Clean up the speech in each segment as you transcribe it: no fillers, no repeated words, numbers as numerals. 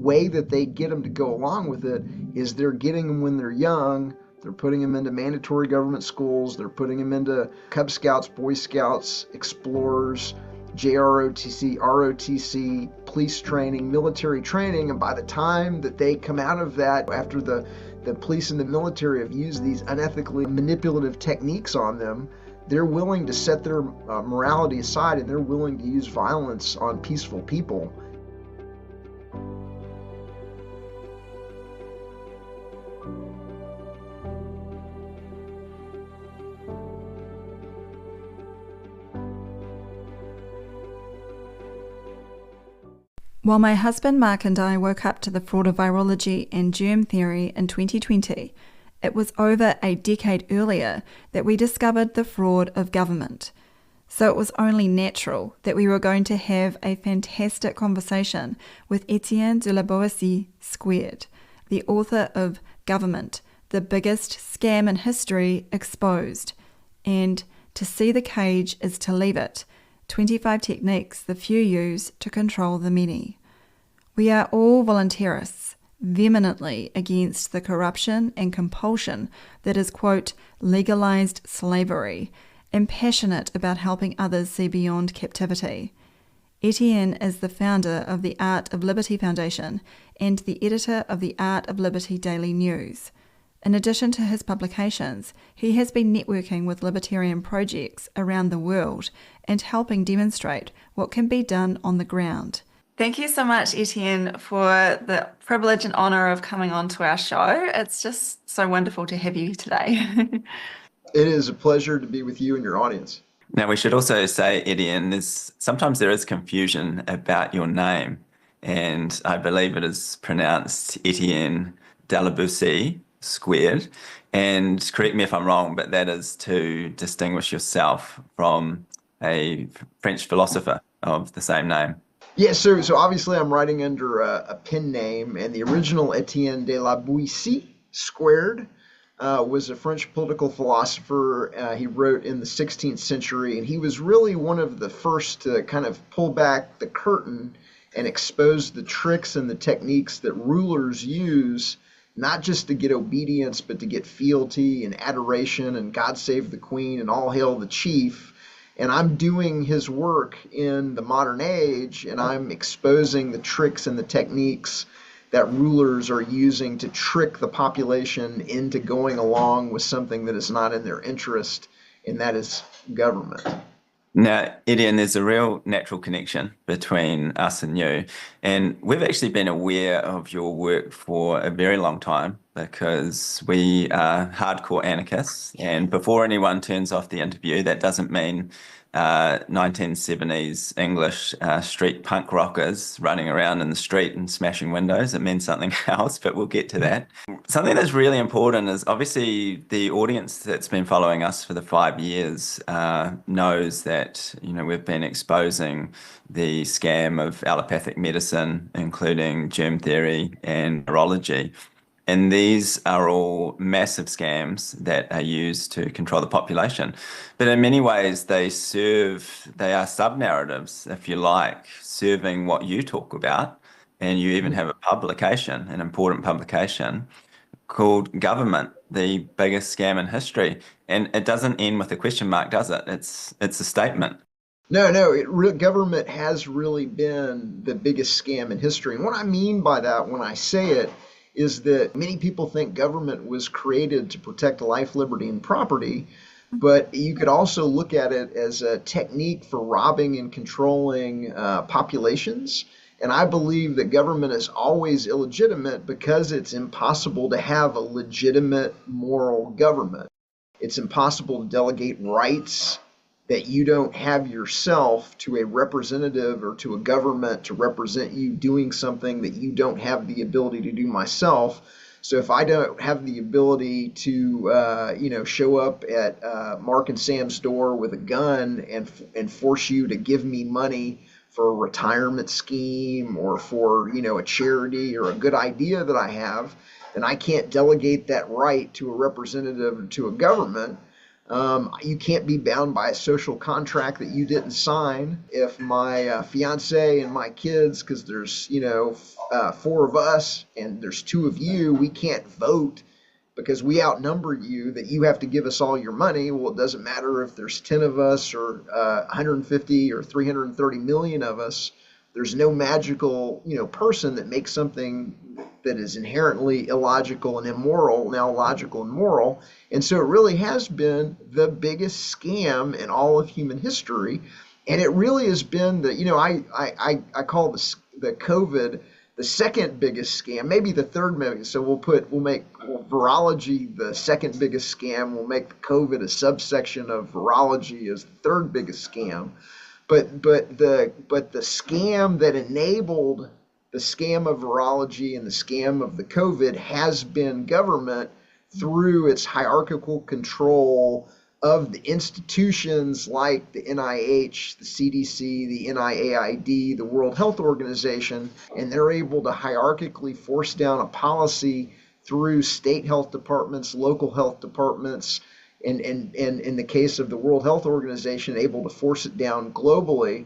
way that they get them to go along with it is they're getting them when they're young. They're putting them into mandatory government schools. They're putting them into Cub Scouts, Boy Scouts, Explorers, JROTC, ROTC, police training, military training. And by the time that they come out of that, after the police and the military have used these unethically manipulative techniques on them, they're willing to set their morality aside, and they're willing to use violence on peaceful people. While my husband Mark and I woke up to the fraud of virology and germ theory in 2020, it was over a decade earlier that we discovered the fraud of government. So it was only natural that we were going to have a fantastic conversation with Etienne de la Boétie Squared, the author of Government, the Biggest Scam in History Exposed, and To See the Cage is to Leave It, 25 Techniques the Few Use to Control the Many. We are all voluntarists, vehemently against the corruption and compulsion that is, quote, legalized slavery, and passionate about helping others see beyond captivity. Etienne is the founder of the Art of Liberty Foundation and the editor of the Art of Liberty Daily News. In addition to his publications, he has been networking with libertarian projects around the world and helping demonstrate what can be done on the ground. Thank you so much, Etienne, for the privilege and honor of coming on to our show. It's just so wonderful to have you today. It is a pleasure to be with you and your audience. Now, we should also say, Etienne, sometimes there is confusion about your name, and I believe it is pronounced Etienne de la Boétie Squared. And correct me if I'm wrong, but that is to distinguish yourself from a French philosopher of the same name. Yeah, so obviously I'm writing under a pen name, and the original Etienne de la Boétie Squared was a French political philosopher. He wrote in the 16th century, and he was really one of the first to kind of pull back the curtain and expose the tricks and the techniques that rulers use, not just to get obedience, but to get fealty and adoration and God save the Queen and all hail the chief. And I'm doing his work in the modern age, and I'm exposing the tricks and the techniques that rulers are using to trick the population into going along with something that is not in their interest, and that is government. Now, Etienne, there's a real natural connection between us and you, and we've actually been aware of your work for a very long time because we are hardcore anarchists, and before anyone turns off the interview, that doesn't mean 1970s English street punk rockers running around in the street and smashing windows. It means something else, but we'll get to that. Something that's really important is obviously the audience that's been following us for the 5 years knows that we've been exposing the scam of allopathic medicine, including germ theory and virology. And these are all massive scams that are used to control the population. But in many ways, they are sub-narratives, if you like, serving what you talk about. And you even have a publication, an important publication, called Government, the Biggest Scam in History. And it doesn't end with a question mark, does it? It's a statement. No, government has really been the biggest scam in history. And what I mean by that when I say it is that many people think government was created to protect life, liberty, and property, but you could also look at it as a technique for robbing and controlling populations. And I believe that government is always illegitimate because it's impossible to have a legitimate moral government. It's impossible to delegate rights that you don't have yourself to a representative or to a government to represent you doing something that you don't have the ability to do myself. So if I don't have the ability to, show up at Mark and Sam's door with a gun and force you to give me money for a retirement scheme or for, a charity or a good idea that I have, then I can't delegate that right to a representative or to a government. You can't be bound by a social contract that you didn't sign. If my fiance and my kids, because there's, four of us and there's two of you, we can't vote because we outnumber you, that you have to give us all your money. Well, it doesn't matter if there's 10 of us or 150 or 330 million of us. There's no magical, person that makes something that is inherently illogical and immoral now logical and moral. And so it really has been the biggest scam in all of human history. And it really has been I call the COVID the second biggest scam, maybe the third biggest. So we'll make virology the second biggest scam. We'll make the COVID a subsection of virology as the third biggest scam. But the scam that enabled the scam of virology and the scam of the COVID has been government through its hierarchical control of the institutions like the NIH, the CDC, the NIAID, the World Health Organization, and they're able to hierarchically force down a policy through state health departments, local health departments, and in the case of the World Health Organization, able to force it down globally.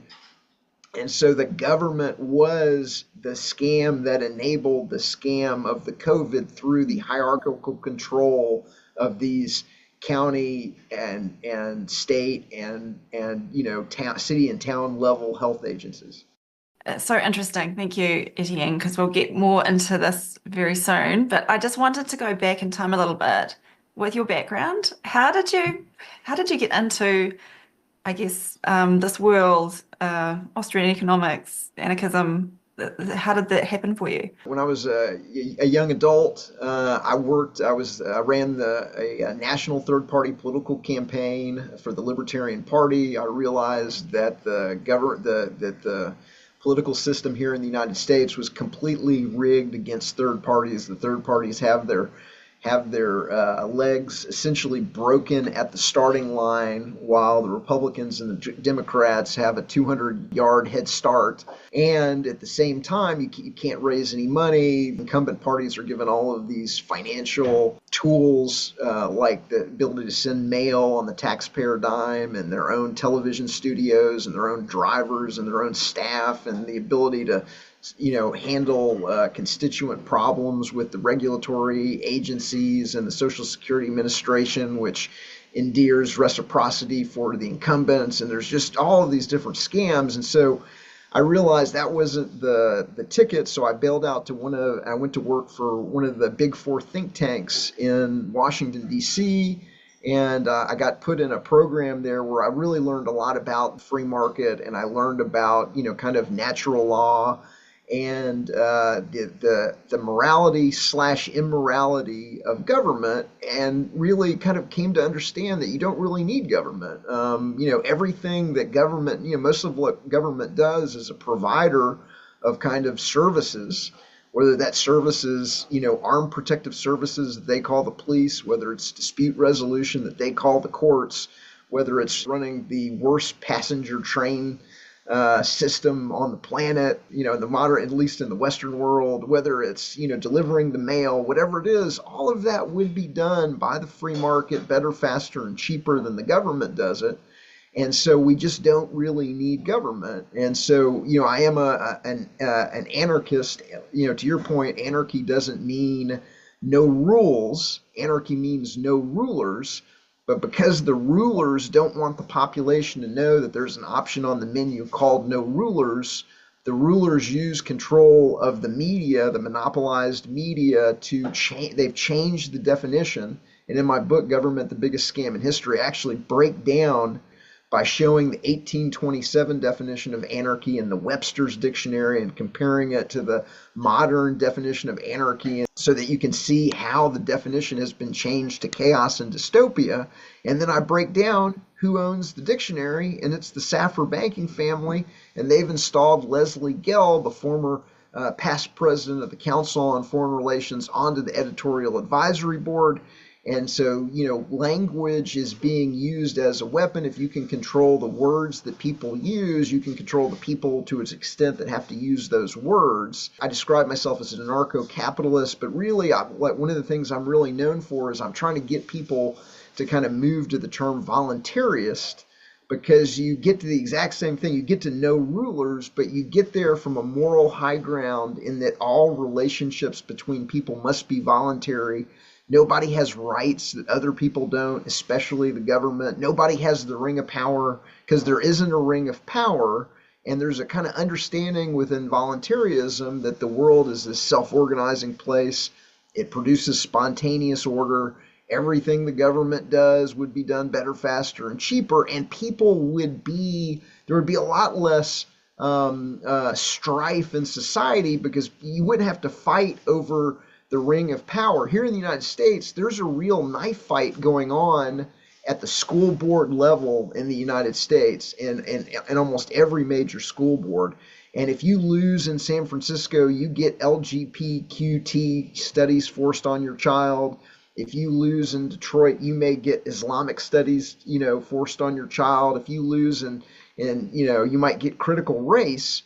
And so the government was the scam that enabled the scam of the COVID through the hierarchical control of these county and state and city and town level health agencies. It's so interesting. Thank you, Etienne, because we'll get more into this very soon. But I just wanted to go back in time a little bit with your background. How did you get into, I guess, this world, Austrian economics, anarchism? How did that happen for you? When I was a young adult, I ran a national third-party political campaign for the Libertarian Party. I realized that the political system here in the United States was completely rigged against third parties. The third parties have their legs essentially broken at the starting line, while the Republicans and the Democrats have a 200-yard head start. And at the same time, you can't raise any money. Incumbent parties are given all of these financial tools, like the ability to send mail on the taxpayer dime, and their own television studios, and their own drivers, and their own staff, and the ability to handle constituent problems with the regulatory agencies and the Social Security Administration, which endears reciprocity for the incumbents. And there's just all of these different scams. And so I realized that wasn't the ticket. So I bailed out I went to work for one of the big four think tanks in Washington, D.C., and I got put in a program there where I really learned a lot about the free market, and I learned about, kind of natural law and the morality / immorality of government, and really kind of came to understand that you don't really need government. Everything that government, most of what government does is a provider of kind of services, whether that services, armed protective services that they call the police, whether it's dispute resolution that they call the courts, whether it's running the worst passenger train system on the planet, the modern, at least in the Western world, whether it's, delivering the mail, whatever it is, all of that would be done by the free market better, faster, and cheaper than the government does it. And so we just don't really need government. And so, I am an anarchist. To your point, anarchy doesn't mean no rules. Anarchy means no rulers. But because the rulers don't want the population to know that there's an option on the menu called no rulers, the rulers use control of the media, the monopolized media, to change. They've changed the definition. And in my book, Government, the Biggest Scam in History, I actually break down by showing the 1827 definition of anarchy in the Webster's Dictionary and comparing it to the modern definition of anarchy, so that you can see how the definition has been changed to chaos and dystopia. And then I break down who owns the dictionary, and it's the Saffer banking family, and they've installed Leslie Gell, the former past president of the Council on Foreign Relations, onto the editorial advisory board. And so, language is being used as a weapon. If you can control the words that people use, you can control the people to its extent that have to use those words. I describe myself as an anarcho-capitalist, but really, one of the things I'm really known for is I'm trying to get people to kind of move to the term voluntarist, because you get to the exact same thing. You get to no rulers, but you get there from a moral high ground in that all relationships between people must be voluntary. Nobody has rights that other people don't, especially the government. Nobody has the ring of power because there isn't a ring of power. And there's a kind of understanding within voluntarism that the world is this self-organizing place. It produces spontaneous order. Everything the government does would be done better, faster, and cheaper. And people there would be a lot less strife in society because you wouldn't have to fight over the ring of power. Here in the United States, there's a real knife fight going on at the school board level in the United States and almost every major school board. And if you lose in San Francisco, you get LGBTQT studies forced on your child. If you lose in Detroit, you may get Islamic studies, forced on your child. If you lose you might get critical race.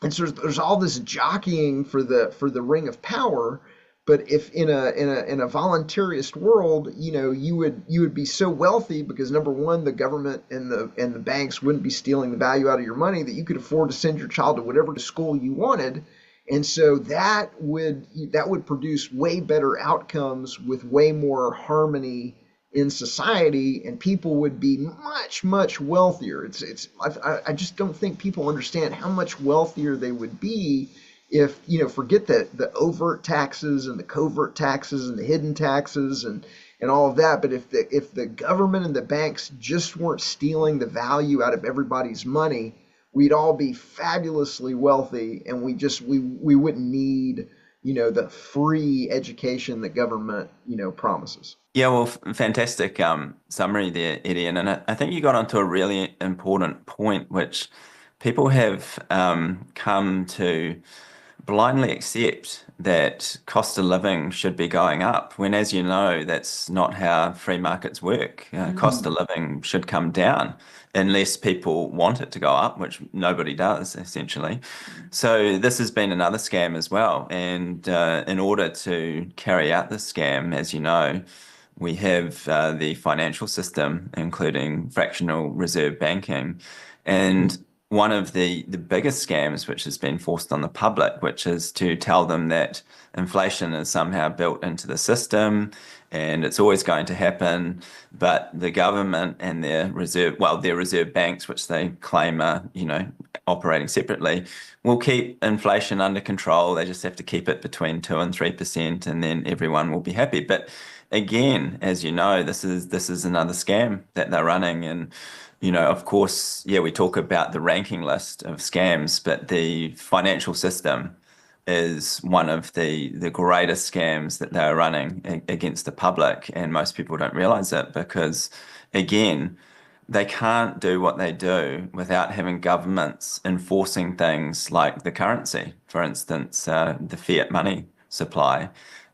And so there's all this jockeying for the ring of power. But if in a voluntarist world, you would be so wealthy because, number one, the government and the banks wouldn't be stealing the value out of your money, that you could afford to send your child to whatever school you wanted. And so that would produce way better outcomes with way more harmony in society, and people would be much, much wealthier. I just don't think people understand how much wealthier they would be if, forget the overt taxes and the covert taxes and the hidden taxes and all of that. But if the government and the banks just weren't stealing the value out of everybody's money, we'd all be fabulously wealthy, and we wouldn't need, the free education that government, promises. Yeah, well, fantastic summary there, Etienne. And I think you got onto a really important point, which people have come to blindly accept that cost of living should be going up, when, as you know, that's not how free markets work. Cost of living should come down unless people want it to go up, which nobody does, essentially. So this has been another scam as well. And in order to carry out this scam, as you know, we have the financial system, including fractional reserve banking. And one of the biggest scams which has been forced on the public, which is to tell them that inflation is somehow built into the system and it's always going to happen, but the government and their reserve banks, which they claim are, operating separately, will keep inflation under control. They just have to keep it between 2 and 3%, and then everyone will be happy. But again, as you know, this is another scam that they're running. And of course, we talk about the ranking list of scams, but the financial system is one of the greatest scams that they're running against the public. And most people don't realize it because, again, they can't do what they do without having governments enforcing things like the currency, for instance, the fiat money supply,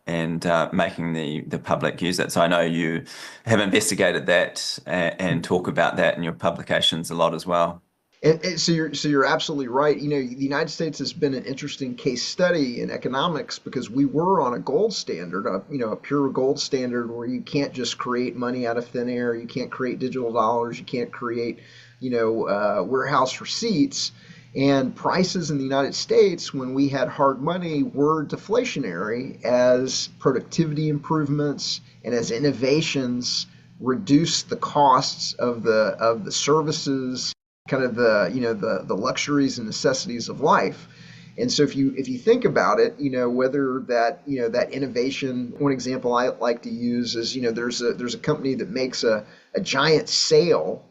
and making the public use it. So I know you have investigated that and talk about that in your publications a lot as well. And so you're absolutely right. The United States has been an interesting case study in economics because we were on a gold standard, a pure gold standard where you can't just create money out of thin air. You can't create digital dollars. You can't create, warehouse receipts. And prices in the United States, when we had hard money, were deflationary as productivity improvements and as innovations reduced the costs of the services, kind of the luxuries and necessities of life. And so if you think about it, whether that innovation, one example I like to use is, there's a company that makes a giant sail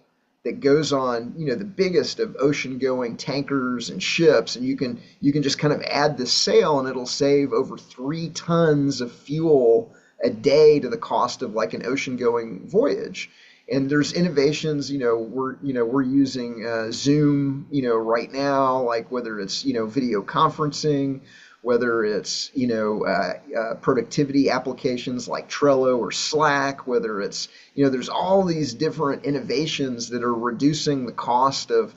that goes on, the biggest of ocean-going tankers and ships, and you can just kind of add this sail, and it'll save over 3 tons of fuel a day to the cost of like an ocean-going voyage. And there's innovations, we're using Zoom, right now, like whether it's, video conferencing, whether it's, productivity applications like Trello or Slack, whether it's, there's all these different innovations that are reducing the cost of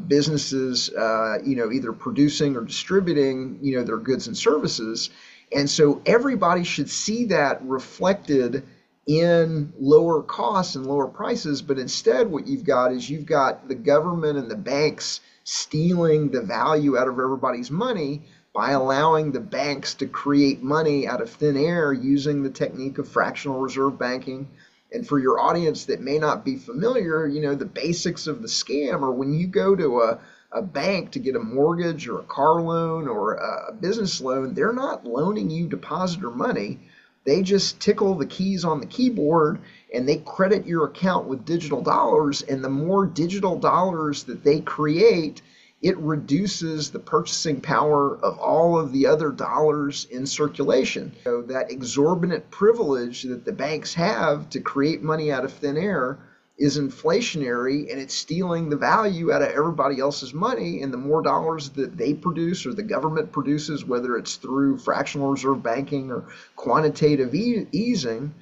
businesses, either producing or distributing, their goods and services. And so everybody should see that reflected in lower costs and lower prices. But instead, what you've got is you've got the government and the banks stealing the value out of everybody's money by allowing the banks to create money out of thin air using the technique of fractional reserve banking. And for your audience that may not be familiar, the basics of the scam are when you go to a bank to get a mortgage or a car loan or a business loan, they're not loaning you depositor money. They just tickle the keys on the keyboard and they credit your account with digital dollars. And the more digital dollars that they create, it reduces the purchasing power of all of the other dollars in circulation. So that exorbitant privilege that the banks have to create money out of thin air is inflationary, and it's stealing the value out of everybody else's money. And the more dollars that they produce or the government produces, whether it's through fractional reserve banking or quantitative easing,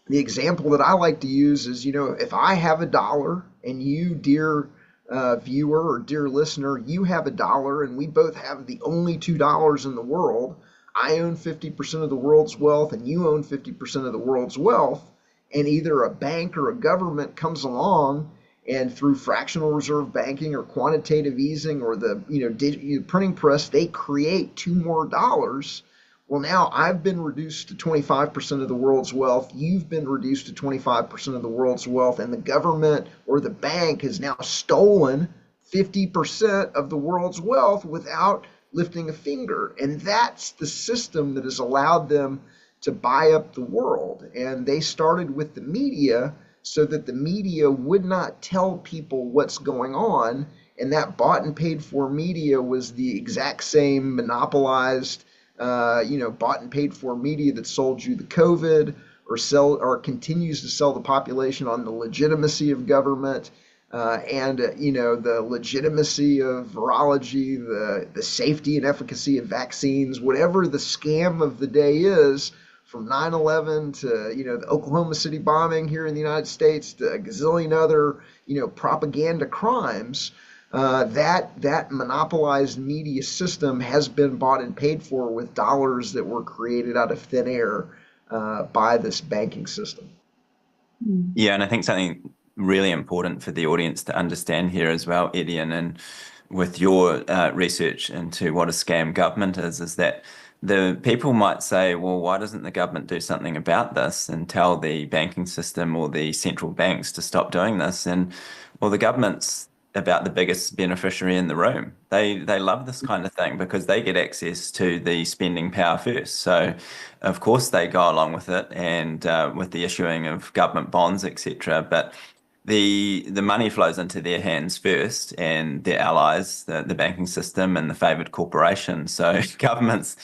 the example that I like to use is, if I have a dollar and you, dear viewer or dear listener, you have a dollar and we both have the only $2 in the world. I own 50% of the world's wealth and you own 50% of the world's wealth. And either a bank or a government comes along and through fractional reserve banking or quantitative easing or the printing press, they create two more dollars. Well, now I've been reduced to 25% of the world's wealth. You've been reduced to 25% of the world's wealth. And the government or the bank has now stolen 50% of the world's wealth without lifting a finger. And that's the system that has allowed them to buy up the world. And they started with the media so that the media would not tell people what's going on. And that bought and paid for media was the exact same monopolized bought and paid for media that sold you the COVID or continues to sell the population on the legitimacy of government and the legitimacy of virology, the safety and efficacy of vaccines, whatever the scam of the day is, from 9/11 to the Oklahoma City bombing here in the United States to a gazillion other propaganda crimes. That monopolized media system has been bought and paid for with dollars that were created out of thin air by this banking system. Yeah, and I think something really important for the audience to understand here as well, Etienne, and with your research into what a scam government is that the people might say, well, why doesn't the government do something about this and tell the banking system or the central banks to stop doing this? And well, the government's about the biggest beneficiary in the room. They love this kind of thing because they get access to the spending power first. So of course they go along with it and with the issuing of government bonds, etc. But the money flows into their hands first and their allies, the banking system and the favored corporations. So governments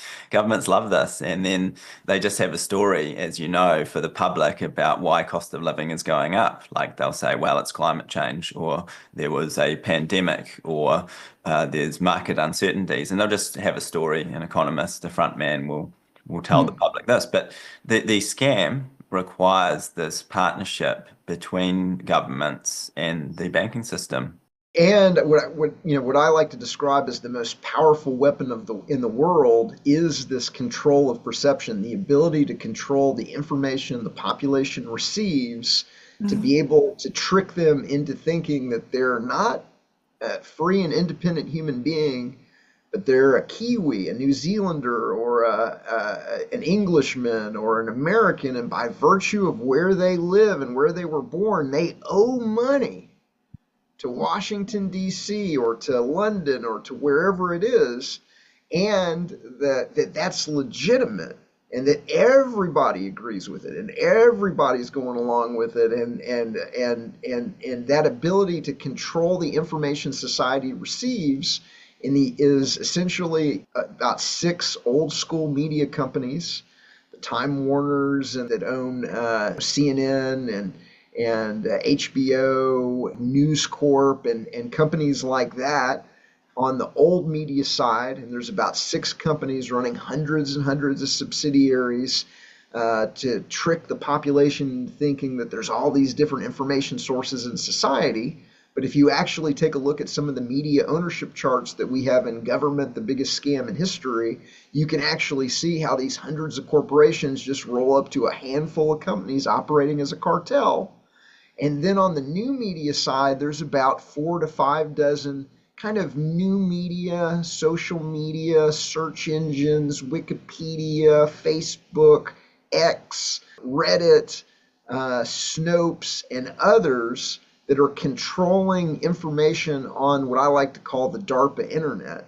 love this. And then they just have a story, as you know, for the public about why cost of living is going up. Like they'll say, well, it's climate change, or there was a pandemic, or there's market uncertainties. And they'll just have a story. An economist, a front man will tell the public this. But the scam requires this partnership between governments and the banking system. And what I like to describe as the most powerful weapon in the world is this control of perception, the ability to control the information the population receives, to be able to trick them into thinking that they're not a free and independent human being, but they're a Kiwi, a New Zealander, or an Englishman, or an American, and by virtue of where they live and where they were born, they owe money to Washington, D.C., or to London, or to wherever it is, and that's legitimate, and that everybody agrees with it, and everybody's going along with it, and that ability to control the information society receives is essentially about 6 old school media companies, the Time Warners, and that own CNN and HBO, News Corp, and companies like that on the old media side. And there's about 6 companies running hundreds and hundreds of subsidiaries to trick the population thinking that there's all these different information sources in society. But if you actually take a look at some of the media ownership charts that we have in government, the biggest scam in history, you can actually see how these hundreds of corporations just roll up to a handful of companies operating as a cartel. And then on the new media side, there's about 4 to 5 dozen kind of new media, social media, search engines, Wikipedia, Facebook, X, Reddit, Snopes, and others that are controlling information on what I like to call the DARPA internet.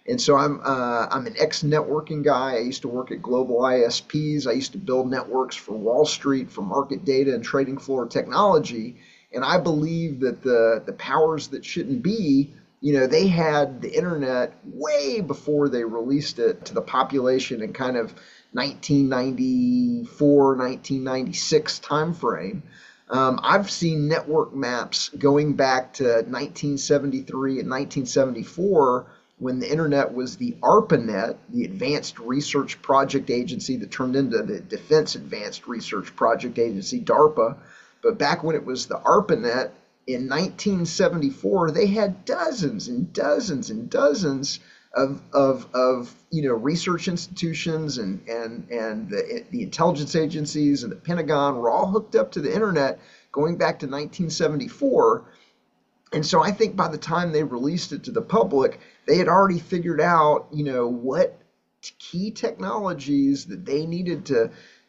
And so I'm an ex-networking guy. I used to work at global ISPs. I used to build networks for Wall Street, for market data and trading floor technology. And I believe that the powers that shouldn't be, they had the internet way before they released it to the population in kind of 1994, 1996 timeframe. I've seen network maps going back to 1973 and 1974 when the internet was the ARPANET, the Advanced Research Project Agency that turned into the Defense Advanced Research Project Agency, DARPA. But back when it was the ARPANET in 1974, they had dozens and dozens and dozens of research institutions and the intelligence agencies and the Pentagon were all hooked up to the internet going back to 1974. And so I think by the time they released it to the public, they had already figured out, what key technologies that they needed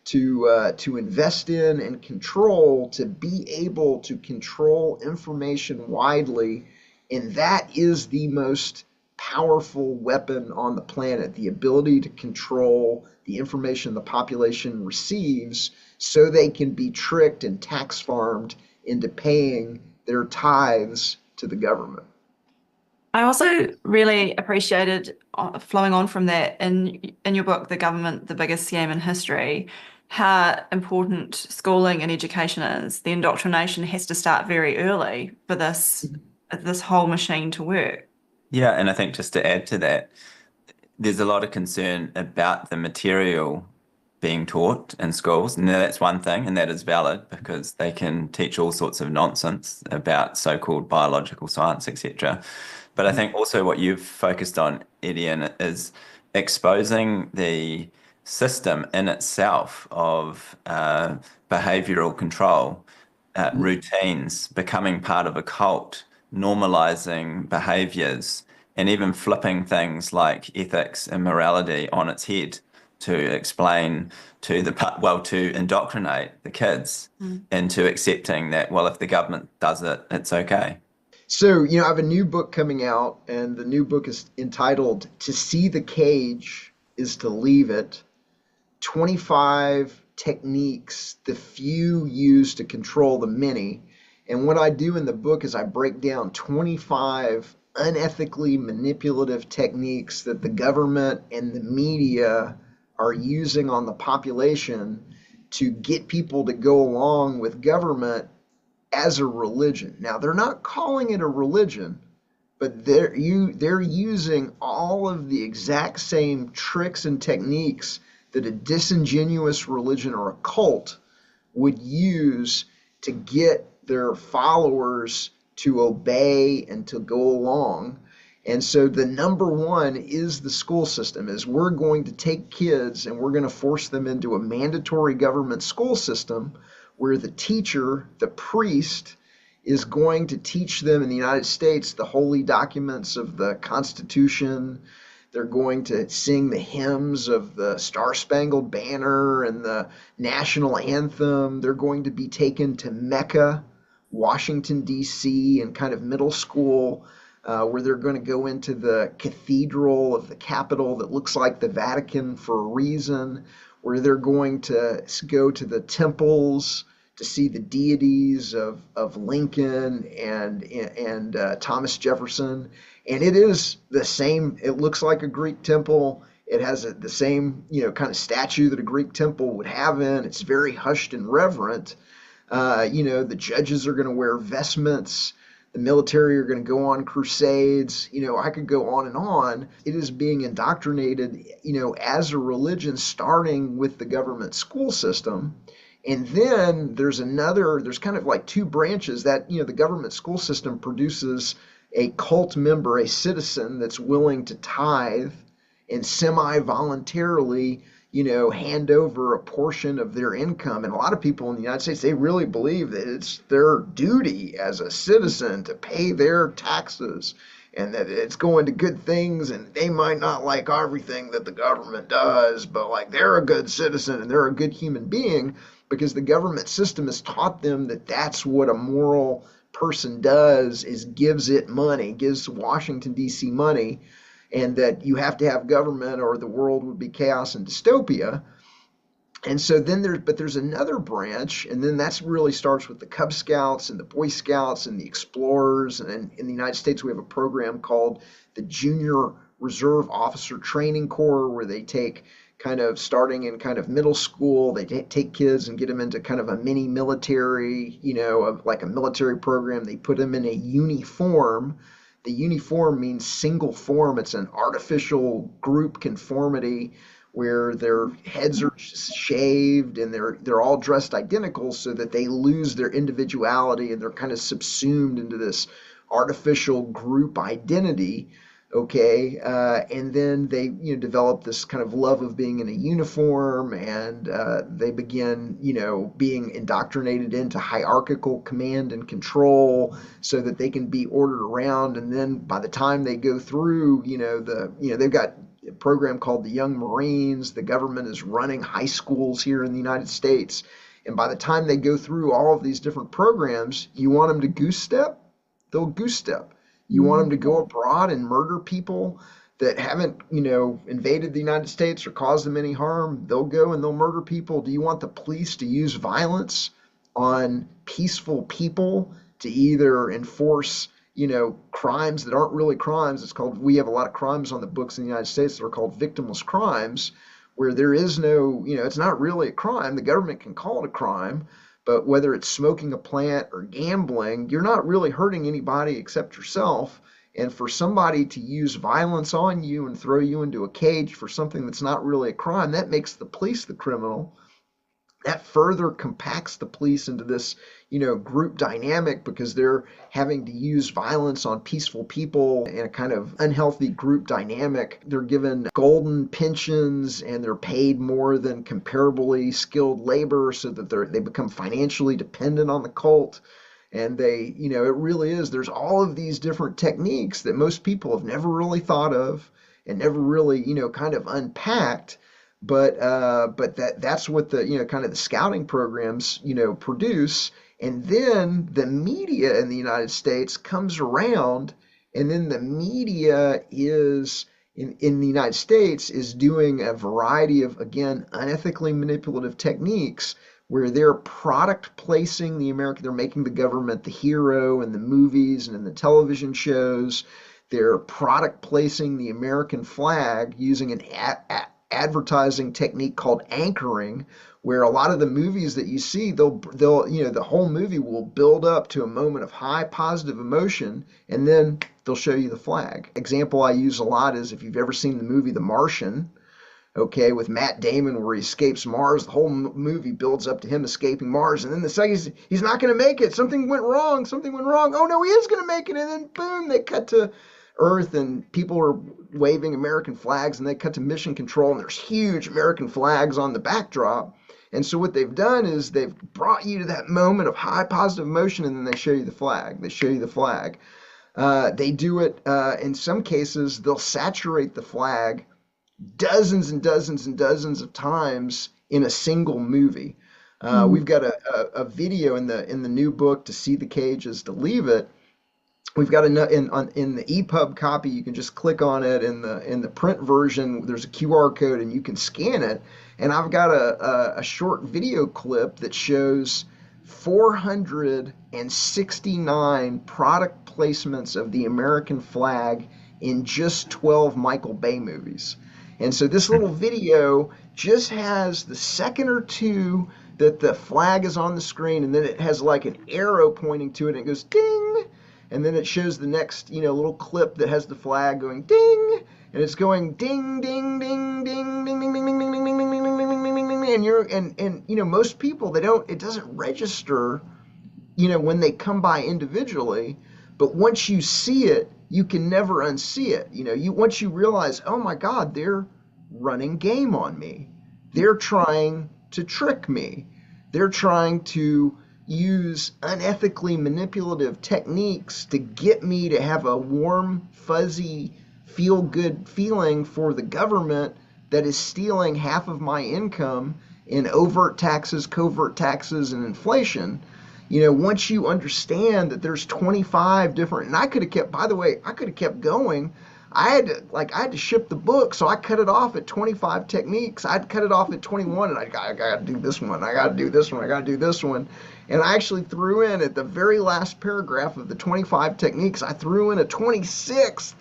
to invest in and control to be able to control information widely. And that is the most powerful weapon on the planet, the ability to control the information the population receives so they can be tricked and tax farmed into paying their tithes to the government. I also really appreciated, flowing on from that, in your book, The Government, the Biggest Scam in History, how important schooling and education is. The indoctrination has to start very early for this whole machine to work. Yeah, and I think just to add to that, there's a lot of concern about the material being taught in schools. Now, that's one thing, and that is valid because they can teach all sorts of nonsense about so-called biological science, etc. But I think also what you've focused on, Etienne, is exposing the system in itself of behavioral control, routines, becoming part of a cult, normalizing behaviors, and even flipping things like ethics and morality on its head to explain to indoctrinate the kids into accepting that, well, if the government does it, it's okay. So, I have a new book coming out, and the new book is entitled To See the Cage is to Leave It, 25 Techniques the Few Use to Control the Many. And what I do in the book is I break down 25 unethically manipulative techniques that the government and the media are using on the population to get people to go along with government as a religion. Now, they're not calling it a religion, but they're using all of the exact same tricks and techniques that a disingenuous religion or a cult would use to get their followers to obey and to go along. And so the number one is the school system, is we're going to take kids and we're going to force them into a mandatory government school system where the teacher, the priest, is going to teach them in the United States the holy documents of the Constitution. They're going to sing the hymns of the Star-Spangled Banner and the national anthem. They're going to be taken to Mecca, Washington, D.C., in kind of middle school, where they're going to go into the cathedral of the Capitol that looks like the Vatican for a reason, where they're going to go to the temples to see the deities of Lincoln and Thomas Jefferson. And it is the same. It looks like a Greek temple. It has the same, kind of statue that a Greek temple would have in. It's very hushed and reverent. The judges are going to wear vestments. The military are going to go on crusades. I could go on and on. It is being indoctrinated, as a religion, starting with the government school system. And then there's kind of like two branches that, the government school system produces a cult member, a citizen that's willing to tithe and semi-voluntarily, hand over a portion of their income. And a lot of people in the United States, they really believe that it's their duty as a citizen to pay their taxes and that it's going to good things, and they might not like everything that the government does, but like they're a good citizen and they're a good human being because the government system has taught them that that's what a moral person does, is gives it money, gives Washington D.C. money, and that you have to have government or the world would be chaos and dystopia. And so then there's another branch, and then that's really starts with the Cub Scouts and the Boy Scouts and the Explorers. And in the United States, we have a program called the Junior Reserve Officer Training Corps, where they take kind of starting in kind of middle school, they take kids and get them into kind of a mini military, of like a military program. They put them in a uniform. The uniform means single form. It's an artificial group conformity where their heads are shaved and they're all dressed identical so that they lose their individuality and they're kind of subsumed into this artificial group identity. Okay, and then they develop this kind of love of being in a uniform, and they begin being indoctrinated into hierarchical command and control so that they can be ordered around. And then by the time they go through, they've got a program called the Young Marines. The government is running high schools here in the United States, and by the time they go through all of these different programs, you want them to goose step, they'll goose step. You want them to go abroad and murder people that haven't, invaded the United States or caused them any harm. They'll go and they'll murder people. Do you want the police to use violence on peaceful people to either enforce, crimes that aren't really crimes? We have a lot of crimes on the books in the United States that are called victimless crimes, where there is no, it's not really a crime. The government can call it a crime. But whether it's smoking a plant or gambling, you're not really hurting anybody except yourself. And for somebody to use violence on you and throw you into a cage for something that's not really a crime, that makes the police the criminal. That further compacts the police into this, group dynamic because they're having to use violence on peaceful people in a kind of unhealthy group dynamic. They're given golden pensions and they're paid more than comparably skilled labor so that they become financially dependent on the cult. And they, it really is, there's all of these different techniques that most people have never really thought of and never really, kind of unpacked. But that's what the kind of the scouting programs produce. And then the media in the United States comes around, and then the media is in the United States is doing a variety of, again, unethically manipulative techniques where they're product placing they're making the government the hero in the movies and in the television shows. They're product placing the American flag using an advertising technique called anchoring, where a lot of the movies that you see, they'll the whole movie will build up to a moment of high positive emotion, and then they'll show you the flag. Example I use a lot is if you've ever seen the movie The Martian, okay, with Matt Damon, where he escapes Mars. The whole movie builds up to him escaping Mars, and then the second he's not going to make it. Something went wrong. Oh no, he is going to make it, and then boom, they cut to Earth and people are waving American flags, and they cut to mission control and there's huge American flags on the backdrop. And so what they've done is they've brought you to that moment of high positive emotion, and then they show you the flag. They do it in some cases, they'll saturate the flag dozens and dozens and dozens of times in a single movie. We've got a video in the new book, To See the Cage is to Leave It. We've got in the EPUB copy, you can just click on it. In the print version, there's a QR code and you can scan it. And I've got a short video clip that shows 469 product placements of the American flag in just 12 Michael Bay movies. And so this little video just has the second or two that the flag is on the screen, and then it has like an arrow pointing to it, and it goes ding. And then it shows the next, little clip that has the flag going ding, and it's going ding, ding, ding, ding, ding, ding, ding, ding, ding, ding, ding, ding, ding, ding, ding, ding, and most people, it doesn't register, when they come by individually, but once you see it, you can never unsee it. Once you realize, oh my God, they're running game on me. They're trying to trick me. They're trying to use unethically manipulative techniques to get me to have a warm, fuzzy, feel good feeling for the government that is stealing half of my income in overt taxes, covert taxes, and inflation. Once you understand that there's 25 different, and I could have kept, by the way, I could have kept going. I had to ship the book, so I cut it off at 25 techniques. I'd cut it off at 21, and I got to do this one. I got to do this one. I got to do this one. And I actually threw in at the very last paragraph of the 25 techniques, I threw in a 26th,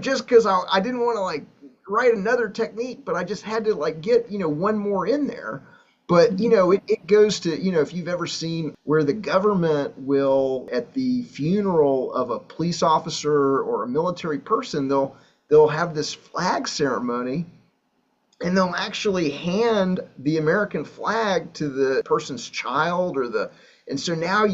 just because I didn't want to write another technique, but I just had to get, one more in there. But, it goes to, if you've ever seen where the government will, at the funeral of a police officer or a military person, they'll have this flag ceremony, and they'll actually hand the American flag to the person's child and so now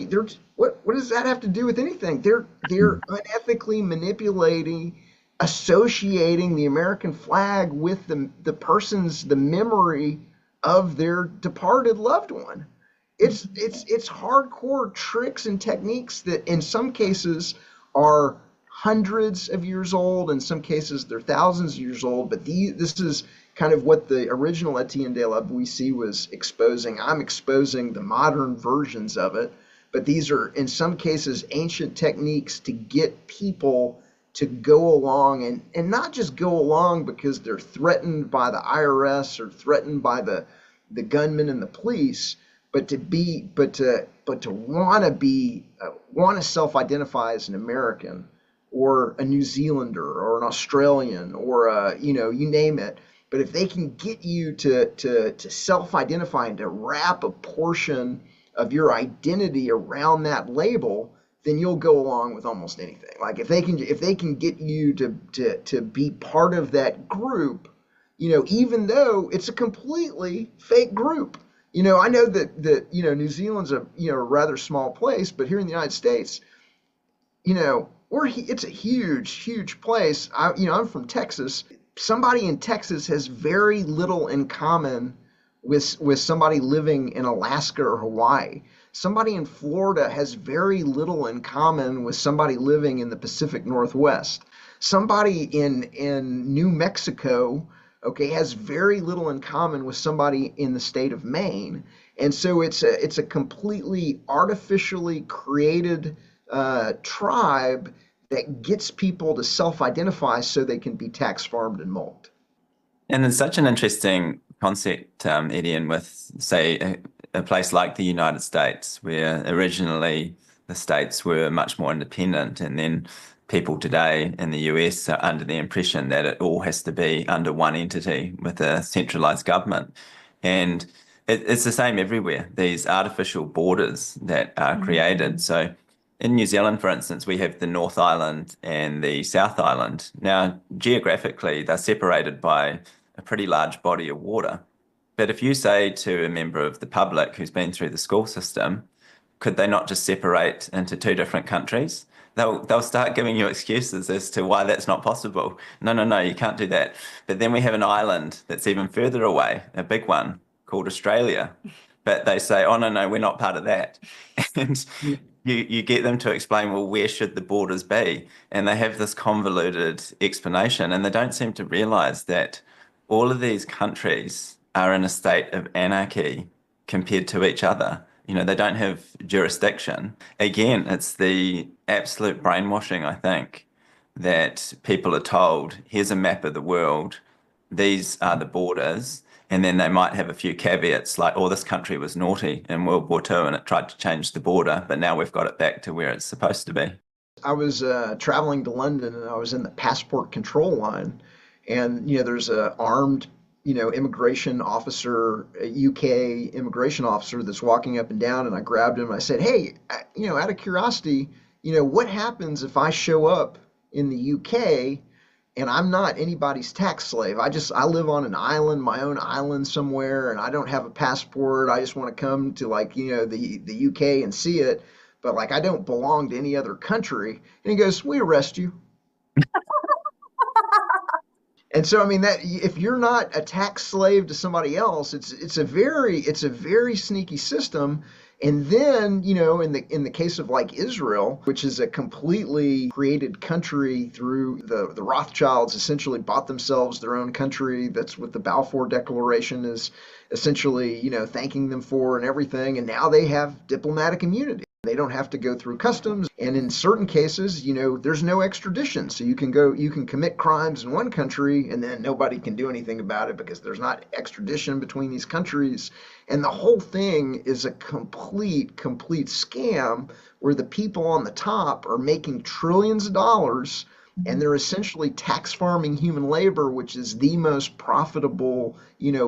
what does that have to do with anything? They're unethically manipulating, associating the American flag with the memory of their departed loved one. It's hardcore tricks and techniques that in some cases are hundreds of years old, in some cases they're thousands of years old, but this is kind of what the original Etienne de la Boétie was exposing. I'm exposing the modern versions of it, but these are in some cases ancient techniques to get people to go along and not just go along because they're threatened by the IRS or threatened by the gunmen and the police, but to want to self-identify as an American or a New Zealander or an Australian or you name it. But if they can get you to self-identify and to wrap a portion of your identity around that label, then you'll go along with almost anything. Like if they can get you to be part of that group, even though it's a completely fake group. I know that New Zealand's a rather small place, but here in the United States, it's a huge place. I'm from Texas. Somebody in Texas has very little in common with somebody living in Alaska or Hawaii. Somebody in Florida has very little in common with somebody living in the Pacific Northwest. Somebody in New Mexico, has very little in common with somebody in the state of Maine. And so it's a completely artificially created tribe that gets people to self-identify so they can be tax farmed and mulcted. And it's such an interesting concept, Etienne, with, say, a place like the United States, where originally the states were much more independent, and then people today in the US are under the impression that it all has to be under one entity with a centralized government. And it's the same everywhere, these artificial borders that are created. So in New Zealand, for instance, we have the North Island and the South Island. Now, geographically, they're separated by a pretty large body of water. But if you say to a member of the public who's been through the school system, could they not just separate into two different countries? They'll start giving you excuses as to why that's not possible. No, you can't do that. But then we have an island that's even further away, a big one called Australia. But they say, oh, no, we're not part of that. And you get them to explain, well, where should the borders be? And they have this convoluted explanation, and they don't seem to realize that all of these countries are in a state of anarchy compared to each other. They don't have jurisdiction. Again, it's the absolute brainwashing, I think, that people are told, here's a map of the world, these are the borders, and then they might have a few caveats like, oh, this country was naughty in World War II and it tried to change the border, but now we've got it back to where it's supposed to be. I was traveling to London, and I was in the passport control line, and there's a armed immigration officer, a UK immigration officer that's walking up and down, and I grabbed him and I said, hey, out of curiosity, what happens if I show up in the UK and I'm not anybody's tax slave. I live on an island, my own island somewhere, and I don't have a passport. I just want to come to like, the UK and see it, but like I don't belong to any other country. And he goes, "We arrest you." And so, I mean, that if you're not a tax slave to somebody else, it's a very sneaky system. And then, in the case of like Israel, which is a completely created country through the Rothschilds, essentially bought themselves their own country. That's what the Balfour Declaration is essentially, thanking them for and everything. And now they have diplomatic immunity. They don't have to go through customs. And in certain cases, there's no extradition. So you can commit crimes in one country and then nobody can do anything about it because there's not extradition between these countries. And the whole thing is a complete scam where the people on the top are making trillions of dollars and they're essentially tax farming human labor, which is the most profitable,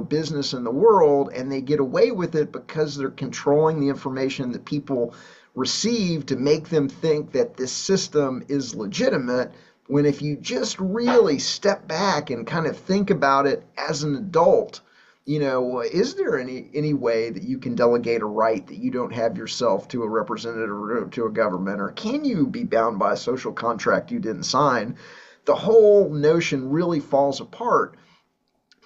business in the world, and they get away with it because they're controlling the information that people receive to make them think that this system is legitimate. When if you just really step back and kind of think about it as an adult, is there any way that you can delegate a right that you don't have yourself to a representative or to a government? Or can you be bound by a social contract you didn't sign? The whole notion really falls apart.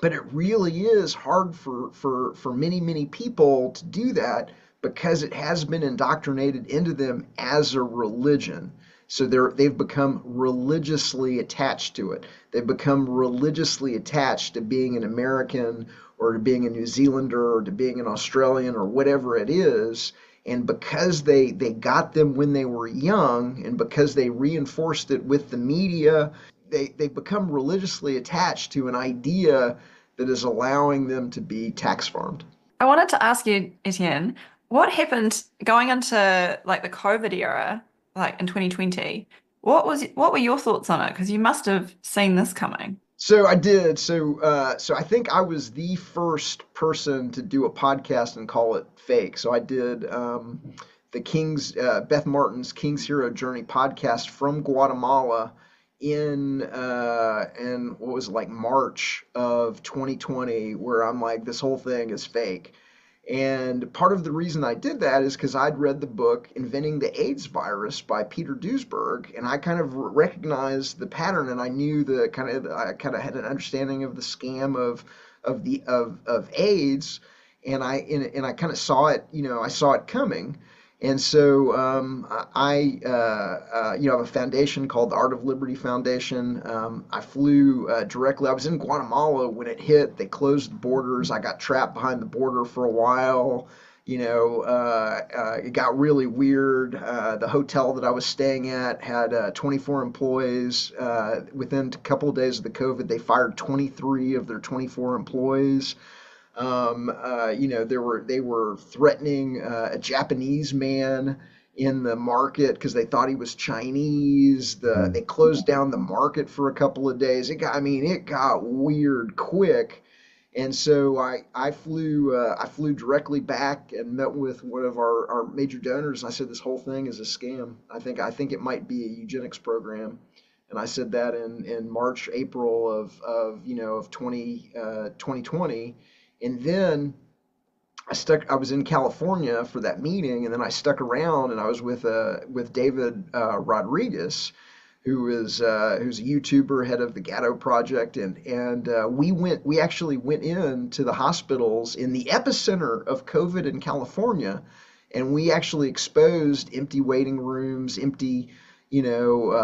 But it really is hard for many people to do that because it has been indoctrinated into them as a religion. So they've become religiously attached to it. They've become religiously attached to being an American or to being a New Zealander or to being an Australian or whatever it is. And because they got them when they were young and because they reinforced it with the media, they become religiously attached to an idea that is allowing them to be tax farmed. I wanted to ask you, Etienne, what happened going into like the COVID era, like in 2020? What were your thoughts on it? Because you must have seen this coming. So I did. So I think I was the first person to do a podcast and call it fake. So I did the Beth Martin's King's Hero Journey podcast from Guatemala in what was it, like March of 2020, where I'm like, this whole thing is fake. And part of the reason I did that is because I'd read the book Inventing the AIDS Virus by Peter Duesberg, and I kind of recognized the pattern, and I knew I kind of had an understanding of the scam of AIDS, and I kind of saw it, I saw it coming. And so I have a foundation called the Art of Liberty Foundation. I flew directly. I was in Guatemala when it hit. They closed the borders. I got trapped behind the border for a while. It got really weird. The hotel that I was staying at had 24 employees. Within a couple of days of the COVID, they fired 23 of their 24 employees. They were threatening a Japanese man in the market because they thought he was Chinese. They closed down the market for a couple of days. It got weird quick. And so I flew directly back and met with one of our major donors. And I said, this whole thing is a scam. I think it might be a eugenics program. And I said that in March, April of 2020. And then I was in California for that meeting, and then I stuck around, and I was with David Rodriguez, who's a YouTuber, head of the Gatto Project, and we actually went into the hospitals in the epicenter of COVID in California, and we actually exposed empty waiting rooms, empty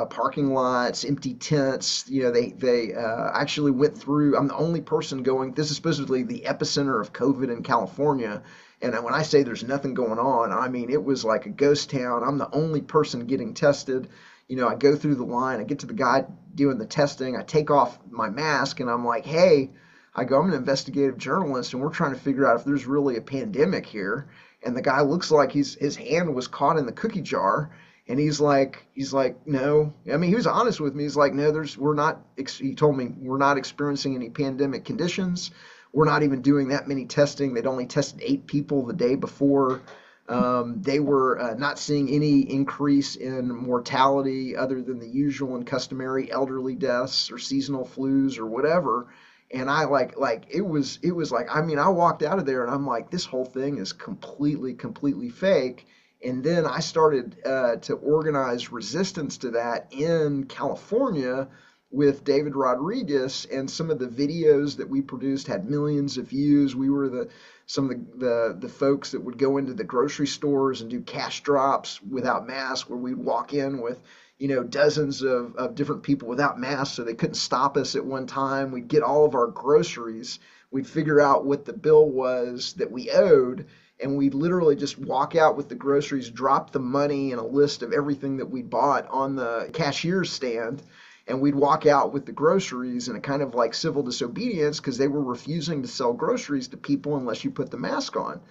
parking lots, empty tents. They actually went through. I'm the only person going. This is supposedly the epicenter of COVID in California. And when I say there's nothing going on, I mean it was like a ghost town. I'm the only person getting tested. I go through the line. I get to the guy doing the testing. I take off my mask and I'm like, hey, I'm an investigative journalist and we're trying to figure out if there's really a pandemic here. And the guy looks like his hand was caught in the cookie jar. And he's like, no. I mean, he was honest with me. He's like, no, he told me we're not experiencing any pandemic conditions. We're not even doing that many testing. They'd only tested 8 people the day before They were not seeing any increase in mortality other than the usual and customary elderly deaths or seasonal flus or whatever. And I like it was like, I mean, I walked out of there and I'm like, this whole thing is completely fake. And then I started to organize resistance to that in California with David Rodriguez, and some of the videos that we produced had millions of views. We were some of the folks that would go into the grocery stores and do cash drops without masks, where we'd walk in with dozens of different people without masks, so they couldn't stop us at one time. We'd get all of our groceries. We'd figure out what the bill was that we owed, and we'd literally just walk out with the groceries, drop the money and a list of everything that we bought on the cashier's stand, and we'd walk out with the groceries in a kind of like civil disobedience, because they were refusing to sell groceries to people unless you put the mask on.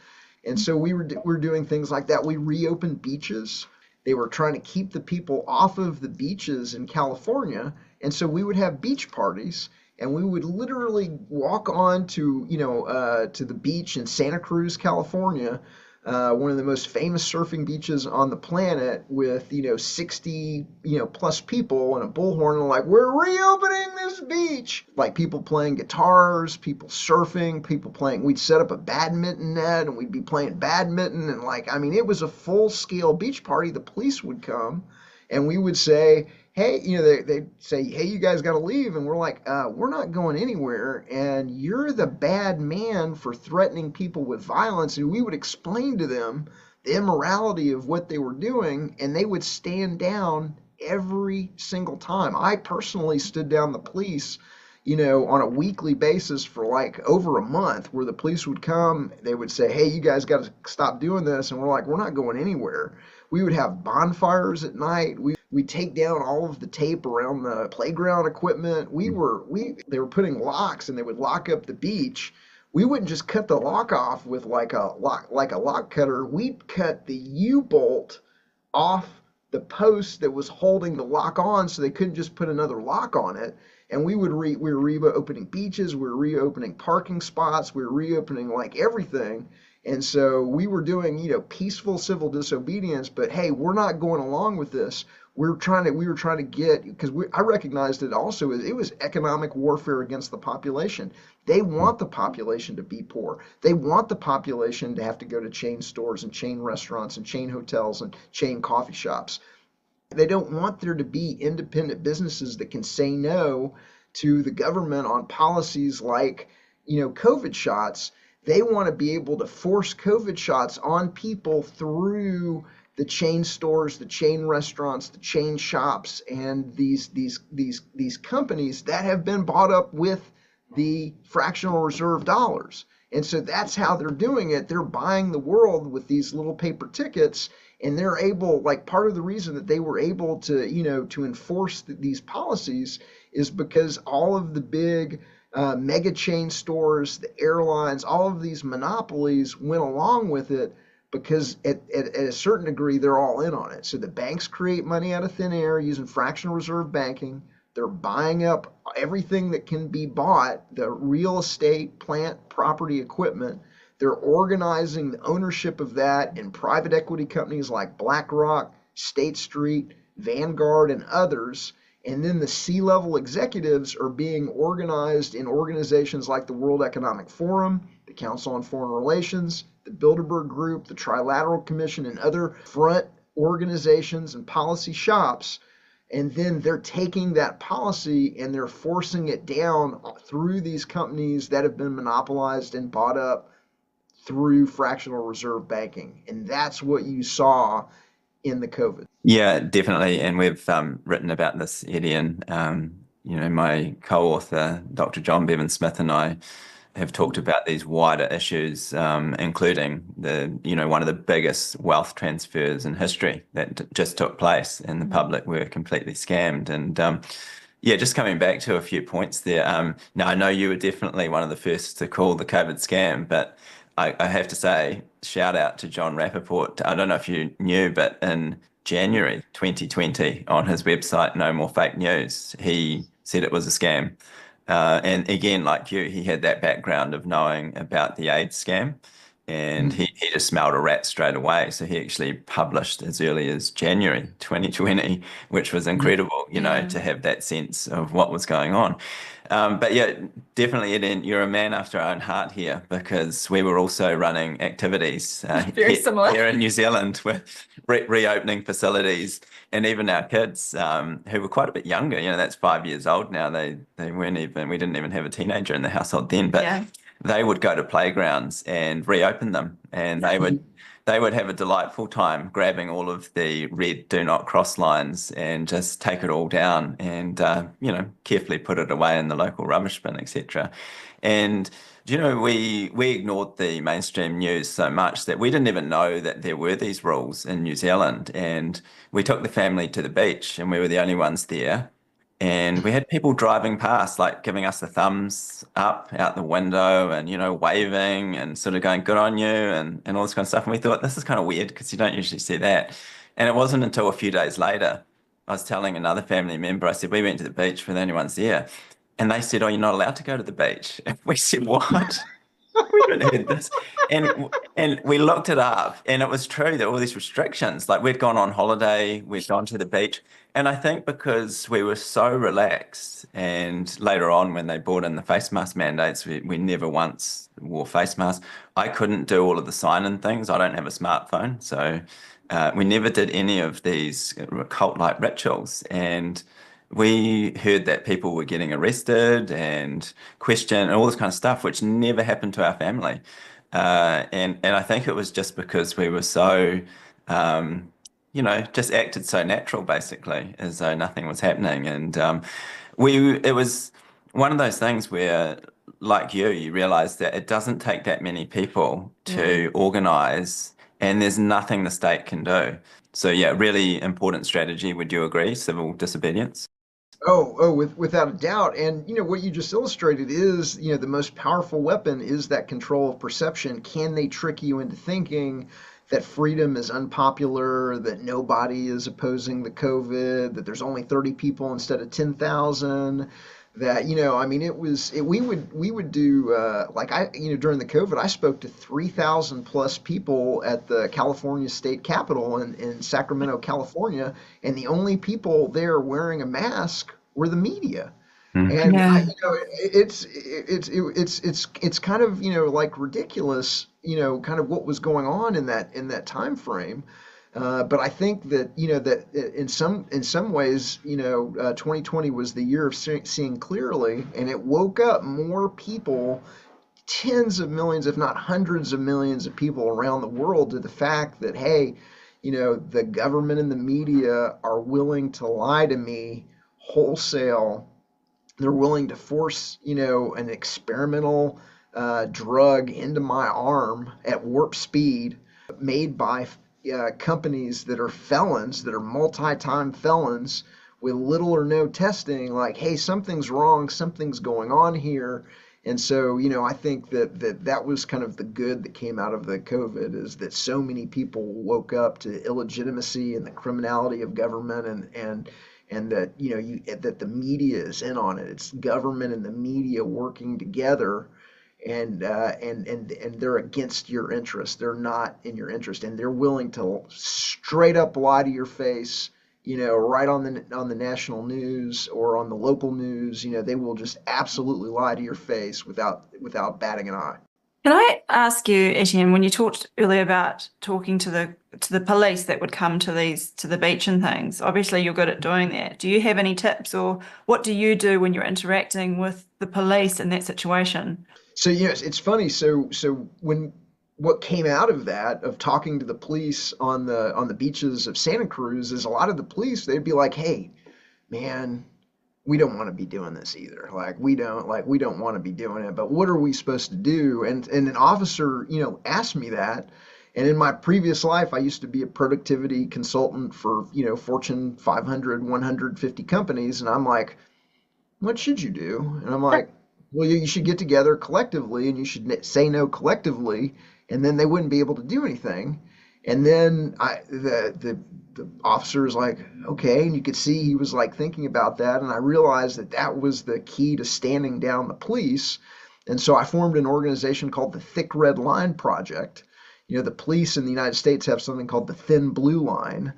And so we were doing things like that. We reopened beaches. They were trying to keep the people off of the beaches in California, and so we would have beach parties, and we would literally walk on to to the beach in Santa Cruz, California, one of the most famous surfing beaches on the planet, with 60 plus people and a bullhorn, and like, we're reopening this beach. Like, people playing guitars, people surfing, people playing. We'd set up a badminton net and we'd be playing badminton, and like, I mean, it was a full scale beach party. The police would come and we would say, hey, they'd say, hey, you guys got to leave. And we're like, we're not going anywhere. And you're the bad man for threatening people with violence. And we would explain to them the immorality of what they were doing, and they would stand down every single time. I personally stood down the police, on a weekly basis for like over a month, where the police would come, they would say, hey, you guys got to stop doing this. And we're like, we're not going anywhere. We would have bonfires at night. We take down all of the tape around the playground equipment. They were putting locks, and they would lock up the beach. We wouldn't just cut the lock off with like a lock cutter. We'd cut the U-bolt off the post that was holding the lock on, so they couldn't just put another lock on it. And we were reopening beaches, we were reopening parking spots, we were reopening like everything. And so we were doing, peaceful civil disobedience, but hey, we're not going along with this. We were trying to get, because I recognized it also, it was economic warfare against the population. They want the population to be poor. They want the population to have to go to chain stores and chain restaurants and chain hotels and chain coffee shops. They don't want there to be independent businesses that can say no to the government on policies like, COVID shots. They want to be able to force COVID shots on people through the chain stores, the chain restaurants, the chain shops, and these companies that have been bought up with the fractional reserve dollars. And so that's how they're doing it. They're buying the world with these little paper tickets, and they're able, like, part of the reason that they were able to, to enforce these policies is because all of the big mega chain stores, the airlines, all of these monopolies went along with it, because at a certain degree, they're all in on it. So the banks create money out of thin air using fractional reserve banking. They're buying up everything that can be bought, the real estate, plant, property, equipment. They're organizing the ownership of that in private equity companies like BlackRock, State Street, Vanguard, and others. And then the C-level executives are being organized in organizations like the World Economic Forum, the Council on Foreign Relations, the Bilderberg Group, the Trilateral Commission, and other front organizations and policy shops. And then they're taking that policy and they're forcing it down through these companies that have been monopolized and bought up through fractional reserve banking. And that's what you saw in the COVID. Yeah, definitely. And we've written about this, Etienne. My co-author, Dr. John Bevan Smith, and I have talked about these wider issues, including one of the biggest wealth transfers in history that just took place, and the public were completely scammed. And just coming back to a few points there. Now, I know you were definitely one of the first to call the COVID scam, but I have to say, shout out to John Rappaport. I don't know if you knew, but in January 2020, on his website, No More Fake News, he said it was a scam. And again, like you, he had that background of knowing about the AIDS scam. and he just smelled a rat straight away. So he actually published as early as January 2020, which was incredible, to have that sense of what was going on. But yeah, definitely, Etienne, you're a man after our own heart here, because we were also running activities Very similar. here in New Zealand with reopening facilities, and even our kids who were quite a bit younger. That's 5 years old now. They weren't even, we didn't even have a teenager in the household then, but Yeah. they would go to playgrounds and reopen them, and they would have a delightful time grabbing all of the red do not cross lines and just take it all down and carefully put it away in the local rubbish bin, etc. And we ignored the mainstream news so much that we didn't even know that there were these rules in New Zealand. And we took the family to the beach, and we were the only ones there. And we had people driving past, like giving us the thumbs up out the window and, waving and sort of going, good on you, and all this kind of stuff. And we thought, this is kind of weird because you don't usually see that. And it wasn't until a few days later, I was telling another family member, I said, we went to the beach, we're the only ones there. And they said, oh, you're not allowed to go to the beach. And we said, what? We haven't heard this. And we looked it up, and it was true that all these restrictions, like we'd gone on holiday, we'd gone to the beach. And I think because we were so relaxed, and later on when they brought in the face mask mandates, we never once wore face masks. I couldn't do all of the sign-in things. I don't have a smartphone. So we never did any of these cult-like rituals. And we heard that people were getting arrested and questioned and all this kind of stuff, which never happened to our family. And I think it was just because we were so, just acted so natural, basically, as though nothing was happening. And it was one of those things where, like you realize that it doesn't take that many people to organize, and there's nothing the state can do. So yeah, really important strategy. Would you agree? Civil disobedience? Without a doubt. And what you just illustrated is, the most powerful weapon is that control of perception. Can they trick you into thinking that freedom is unpopular, that nobody is opposing the COVID, that there's only 30 people instead of 10,000? That I mean, we would do like during the COVID, I spoke to 3,000 plus people at the California State Capitol in Sacramento, California, and the only people there wearing a mask were the media. Mm. And Yeah. it's kind of like ridiculous, kind of what was going on in that time frame. But I think that that in some ways 2020 was the year of seeing clearly, and it woke up more people, tens of millions, if not hundreds of millions of people around the world, to the fact that, hey, the government and the media are willing to lie to me wholesale. They're willing to force an experimental drug into my arm at warp speed, made by companies that are felons, that are multi-time felons with little or no testing, like, hey, something's wrong, something's going on here. And so, I think that was kind of the good that came out of the COVID, is that so many people woke up to illegitimacy and the criminality of government, and that that the media is in on it. It's government and the media working together, and they're against your interest. They're not in your interest, and they're willing to straight up lie to your face. Right on the national news or on the local news. They will just absolutely lie to your face without batting an eye. Can I ask you, Etienne, when you talked earlier about talking to the police that would come to the beach and things, obviously you're good at doing that. Do you have any tips, or what do you do when you're interacting with the police in that situation? So yes, it's funny. So when what came out of that, of talking to the police on the beaches of Santa Cruz, is a lot of the police, they'd be like, hey, man, we don't want to be doing this either. We don't want to be doing it, but what are we supposed to do? And an officer, asked me that. And in my previous life, I used to be a productivity consultant for, Fortune 500, 150 companies. And I'm like, what should you do? And I'm like, well, you should get together collectively, and you should say no collectively, and then they wouldn't be able to do anything. And then the officer is like, okay, and you could see he was like thinking about that, and I realized that was the key to standing down the police. And so I formed an organization called the Thick Red Line Project. The police in the United States have something called the Thin Blue Line.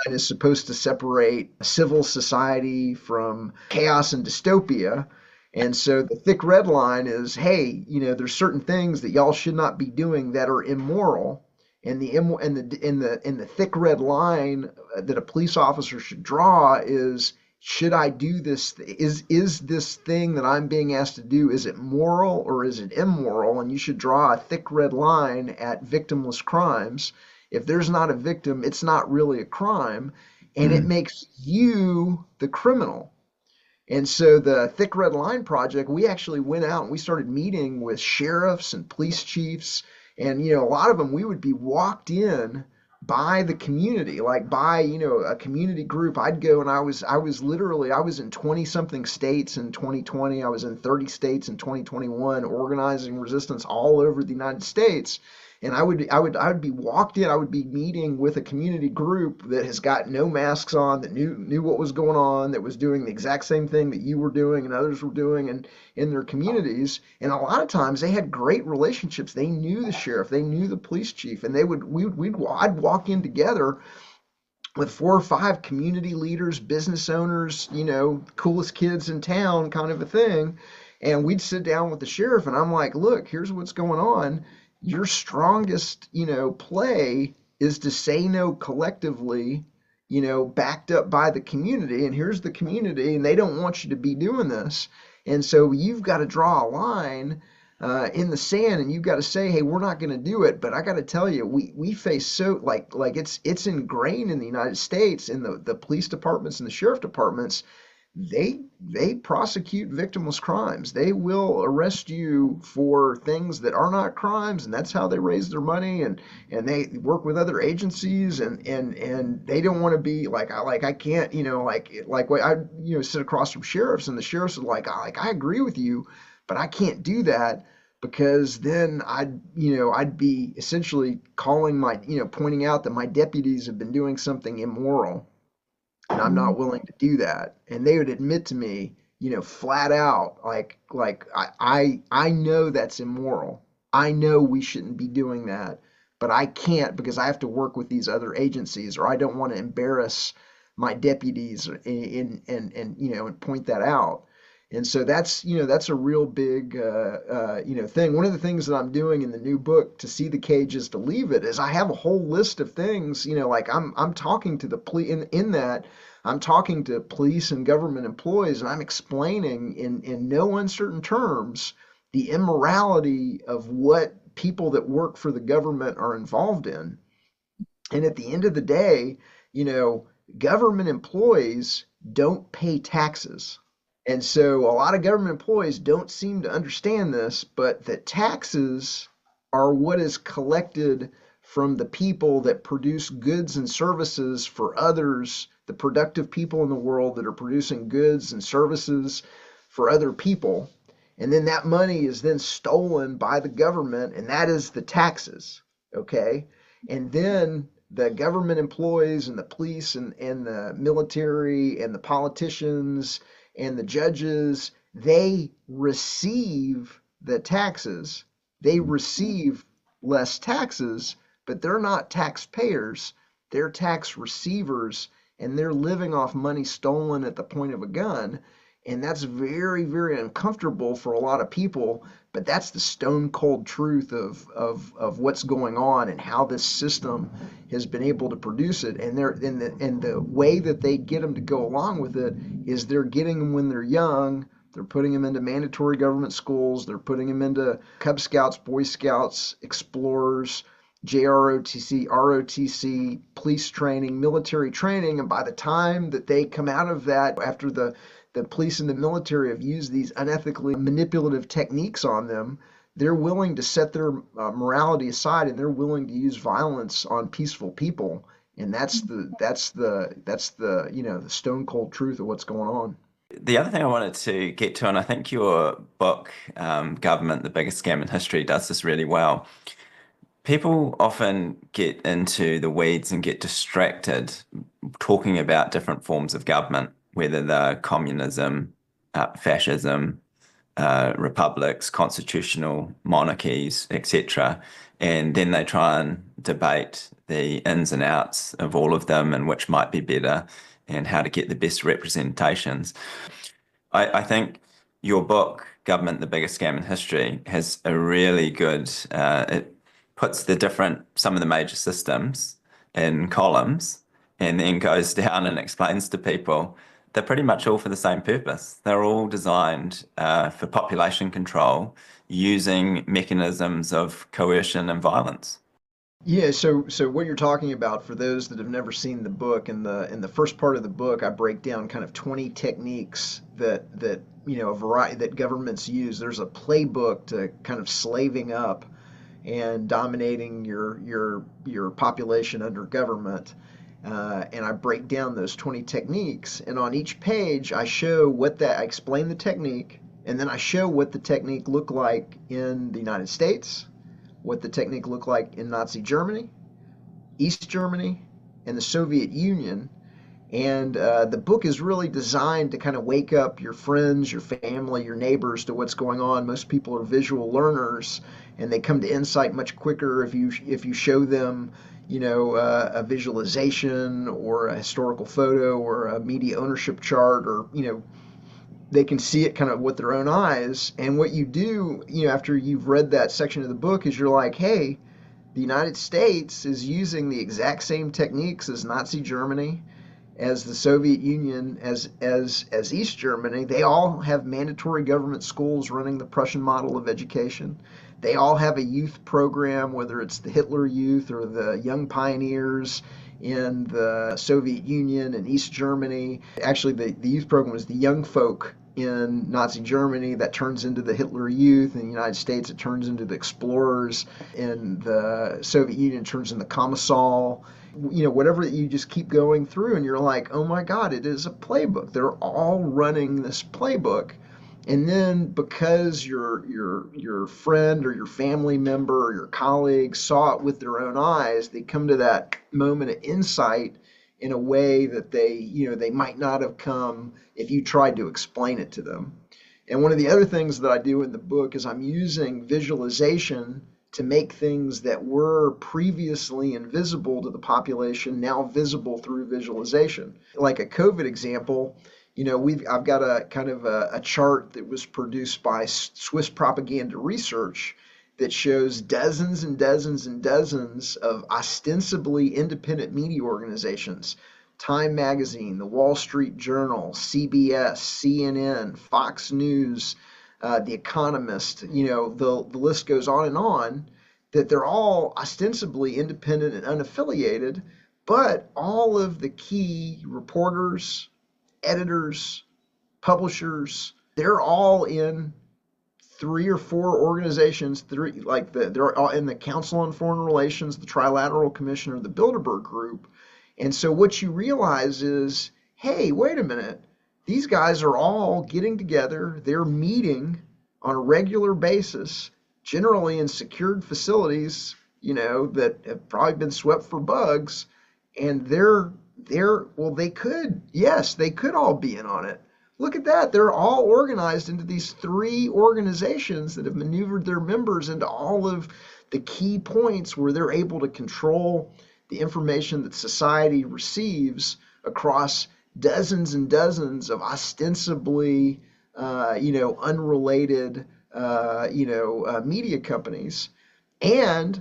It is supposed to separate civil society from chaos and dystopia. And so the thick red line is, hey, there's certain things that y'all should not be doing that are immoral. And the thick red line that a police officer should draw is, should I do this? Is this thing that I'm being asked to do, is it moral or is it immoral? And you should draw a thick red line at victimless crimes. If there's not a victim, it's not really a crime, and it makes you the criminal. And so the Thick Red Line Project, we actually went out and we started meeting with sheriffs and police chiefs. And, a lot of them, we would be walked in by the community, like by, a community group. I'd go and I was in 20 something states in 2020. I was in 30 states in 2021, organizing resistance all over the United States. And I would be walked in. I would be meeting with a community group that has got no masks on, that knew what was going on, that was doing the exact same thing that you were doing and others were doing in their communities. And a lot of times they had great relationships. They knew the sheriff, they knew the police chief, and I'd walk in together with 4 or 5 community leaders, business owners, coolest kids in town, kind of a thing. And we'd sit down with the sheriff, and I'm like, look, here's what's going on. Your strongest, play is to say no collectively, backed up by the community. And here's the community, and they don't want you to be doing this. And so you've got to draw a line in the sand, and you've got to say, hey, we're not going to do it. But I got to tell you, we face so like it's ingrained in the United States, in the police departments and the sheriff departments. They prosecute victimless crimes. They will arrest you for things that are not crimes, and that's how they raise their money. And they work with other agencies, and they don't want to be like I can't I sit across from sheriffs, and the sheriffs are like I agree with you, but I can't do that, because then I'd be essentially calling pointing out that my deputies have been doing something immoral, and I'm not willing to do that. And they would admit to me, flat out, I know that's immoral. I know we shouldn't be doing that, but I can't, because I have to work with these other agencies, or I don't want to embarrass my deputies and point that out. And so that's a real big thing. One of the things that I'm doing in the new book, To See the Cage is to Leave It, is I have a whole list of things. I'm talking to the police in that. I'm talking to police and government employees, and I'm explaining in no uncertain terms the immorality of what people that work for the government are involved in. And at the end of the day, government employees don't pay taxes. And so a lot of government employees don't seem to understand this, but that taxes are what is collected from the people that produce goods and services for others, the productive people in the world that are producing goods and services for other people. And then that money is then stolen by the government, and that is the taxes. Okay? And then the government employees and the police and the military and the politicians and the judges, they receive the taxes. They receive less taxes, but they're not taxpayers. They're tax receivers, and they're living off money stolen at the point of a gun. And that's very, very uncomfortable for a lot of people, but that's the stone cold truth of what's going on and how this system has been able to produce it. And the way that they get them to go along with it is they're getting them when they're young. They're putting them into mandatory government schools. They're putting them into Cub Scouts, Boy Scouts, Explorers, JROTC, ROTC, police training, military training. And by the time that they come out of that, after the police and the military have used these unethically manipulative techniques on them, they're willing to set their morality aside, and they're willing to use violence on peaceful people. And that's the the stone cold truth of what's going on. The other thing I wanted to get to, and I think your book, Government, the Biggest Scam in History, does this really well. People often get into the weeds and get distracted talking about different forms of government, whether they're communism, fascism, republics, constitutional monarchies, etc. And then they try and debate the ins and outs of all of them and which might be better and how to get the best representations. I think your book, Government, the Biggest Scam in History, has a really good, it puts some of the major systems in columns and then goes down and explains to people they're pretty much all for the same purpose. They're all designed for population control using mechanisms of coercion and violence. Yeah, so what you're talking about, for those that have never seen the book, in the first part of the book, I break down kind of 20 techniques that a variety that governments use. There's a playbook to kind of slaving up and dominating your population under government. And I break down those 20 techniques, and on each page I explain the technique, and then I show what the technique looked like in the United States, what the technique looked like in Nazi Germany, East Germany, and the Soviet Union. And the book is really designed to kind of wake up your friends, your family, your neighbors to what's going on. Most people are visual learners, and they come to insight much quicker if you show them, a visualization or a historical photo or a media ownership chart, or they can see it kind of with their own eyes. And what you do, after you've read that section of the book, is you're like, hey, the United States is using the exact same techniques as Nazi Germany, as the Soviet Union, as East Germany. They all have mandatory government schools running the Prussian model of education. They all have a youth program, whether it's the Hitler Youth or the Young Pioneers in the Soviet Union and East Germany. Actually, the youth program was the Young Folk in Nazi Germany. That turns into the Hitler Youth. In the United States, it turns into the Explorers. In the Soviet Union, it turns into Commissal. Whatever, you just keep going through, and you're like, oh my God, it is a playbook. They're all running this playbook. And then because your friend or your family member or your colleague saw it with their own eyes, they come to that moment of insight in a way that they might not have come if you tried to explain it to them. And one of the other things that I do in the book is I'm using visualization to make things that were previously invisible to the population now visible through visualization. Like a COVID example, I've got a kind of a chart that was produced by Swiss Propaganda Research that shows dozens and dozens and dozens of ostensibly independent media organizations: Time Magazine, The Wall Street Journal, CBS, CNN, Fox News, The Economist. The list goes on, that they're all ostensibly independent and unaffiliated, but all of the key reporters, editors, publishers, they're all in 3 or 4 organizations. They're all in the Council on Foreign Relations, the Trilateral Commission, or the Bilderberg Group. And so what you realize is, hey, wait a minute, these guys are all getting together, they're meeting on a regular basis, generally in secured facilities, that have probably been swept for bugs, and they could all be in on it. Look at that. They're all organized into these 3 organizations that have maneuvered their members into all of the key points where they're able to control the information that society receives across dozens and dozens of ostensibly, unrelated, media companies. And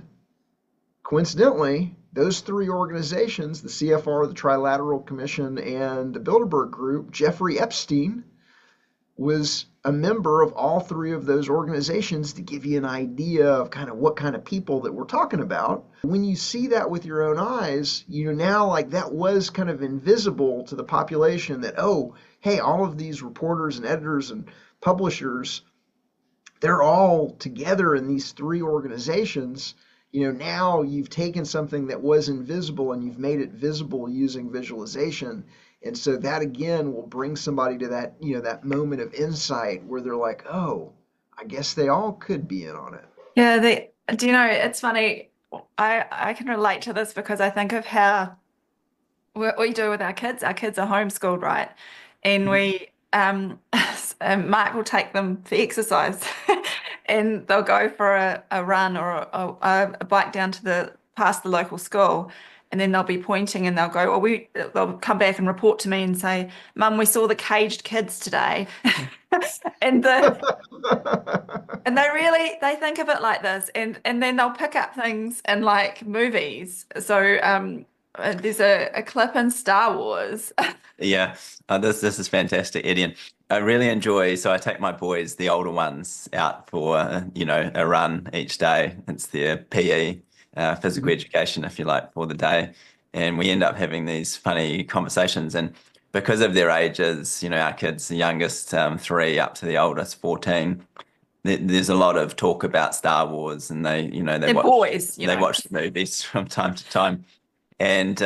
coincidentally, those 3 organizations, the CFR, the Trilateral Commission, and the Bilderberg Group, Jeffrey Epstein was a member of all 3 of those organizations, to give you an idea of kind of what kind of people that we're talking about. When you see that with your own eyes, now, like, that was kind of invisible to the population, that, oh, hey, all of these reporters and editors and publishers, they're all together in these 3 organizations. Now you've taken something that was invisible and you've made it visible using visualization. And so that again will bring somebody to that, that moment of insight where they're like, oh, I guess they all could be in on it. Yeah, it's funny. I can relate to this because I think of how what we do with our kids. Our kids are homeschooled, right? And and Mark will take them for exercise and they'll go for a run or a bike down to the past the local school, and then they'll be pointing and they'll go, or they'll come back and report to me and say, Mum, we saw the caged kids today. and the and they think of it like this, and then they'll pick up things in like movies. So there's a clip in Star Wars. Yeah, this is fantastic, Etienne. I really enjoy. So I take my boys, the older ones, out for a run each day. It's their PE, physical education, if you like, for the day, and we end up having these funny conversations. And because of their ages, our kids, the youngest 3 up to the oldest 14. There's a lot of talk about Star Wars, and They're boys, they watch the movies from time to time. And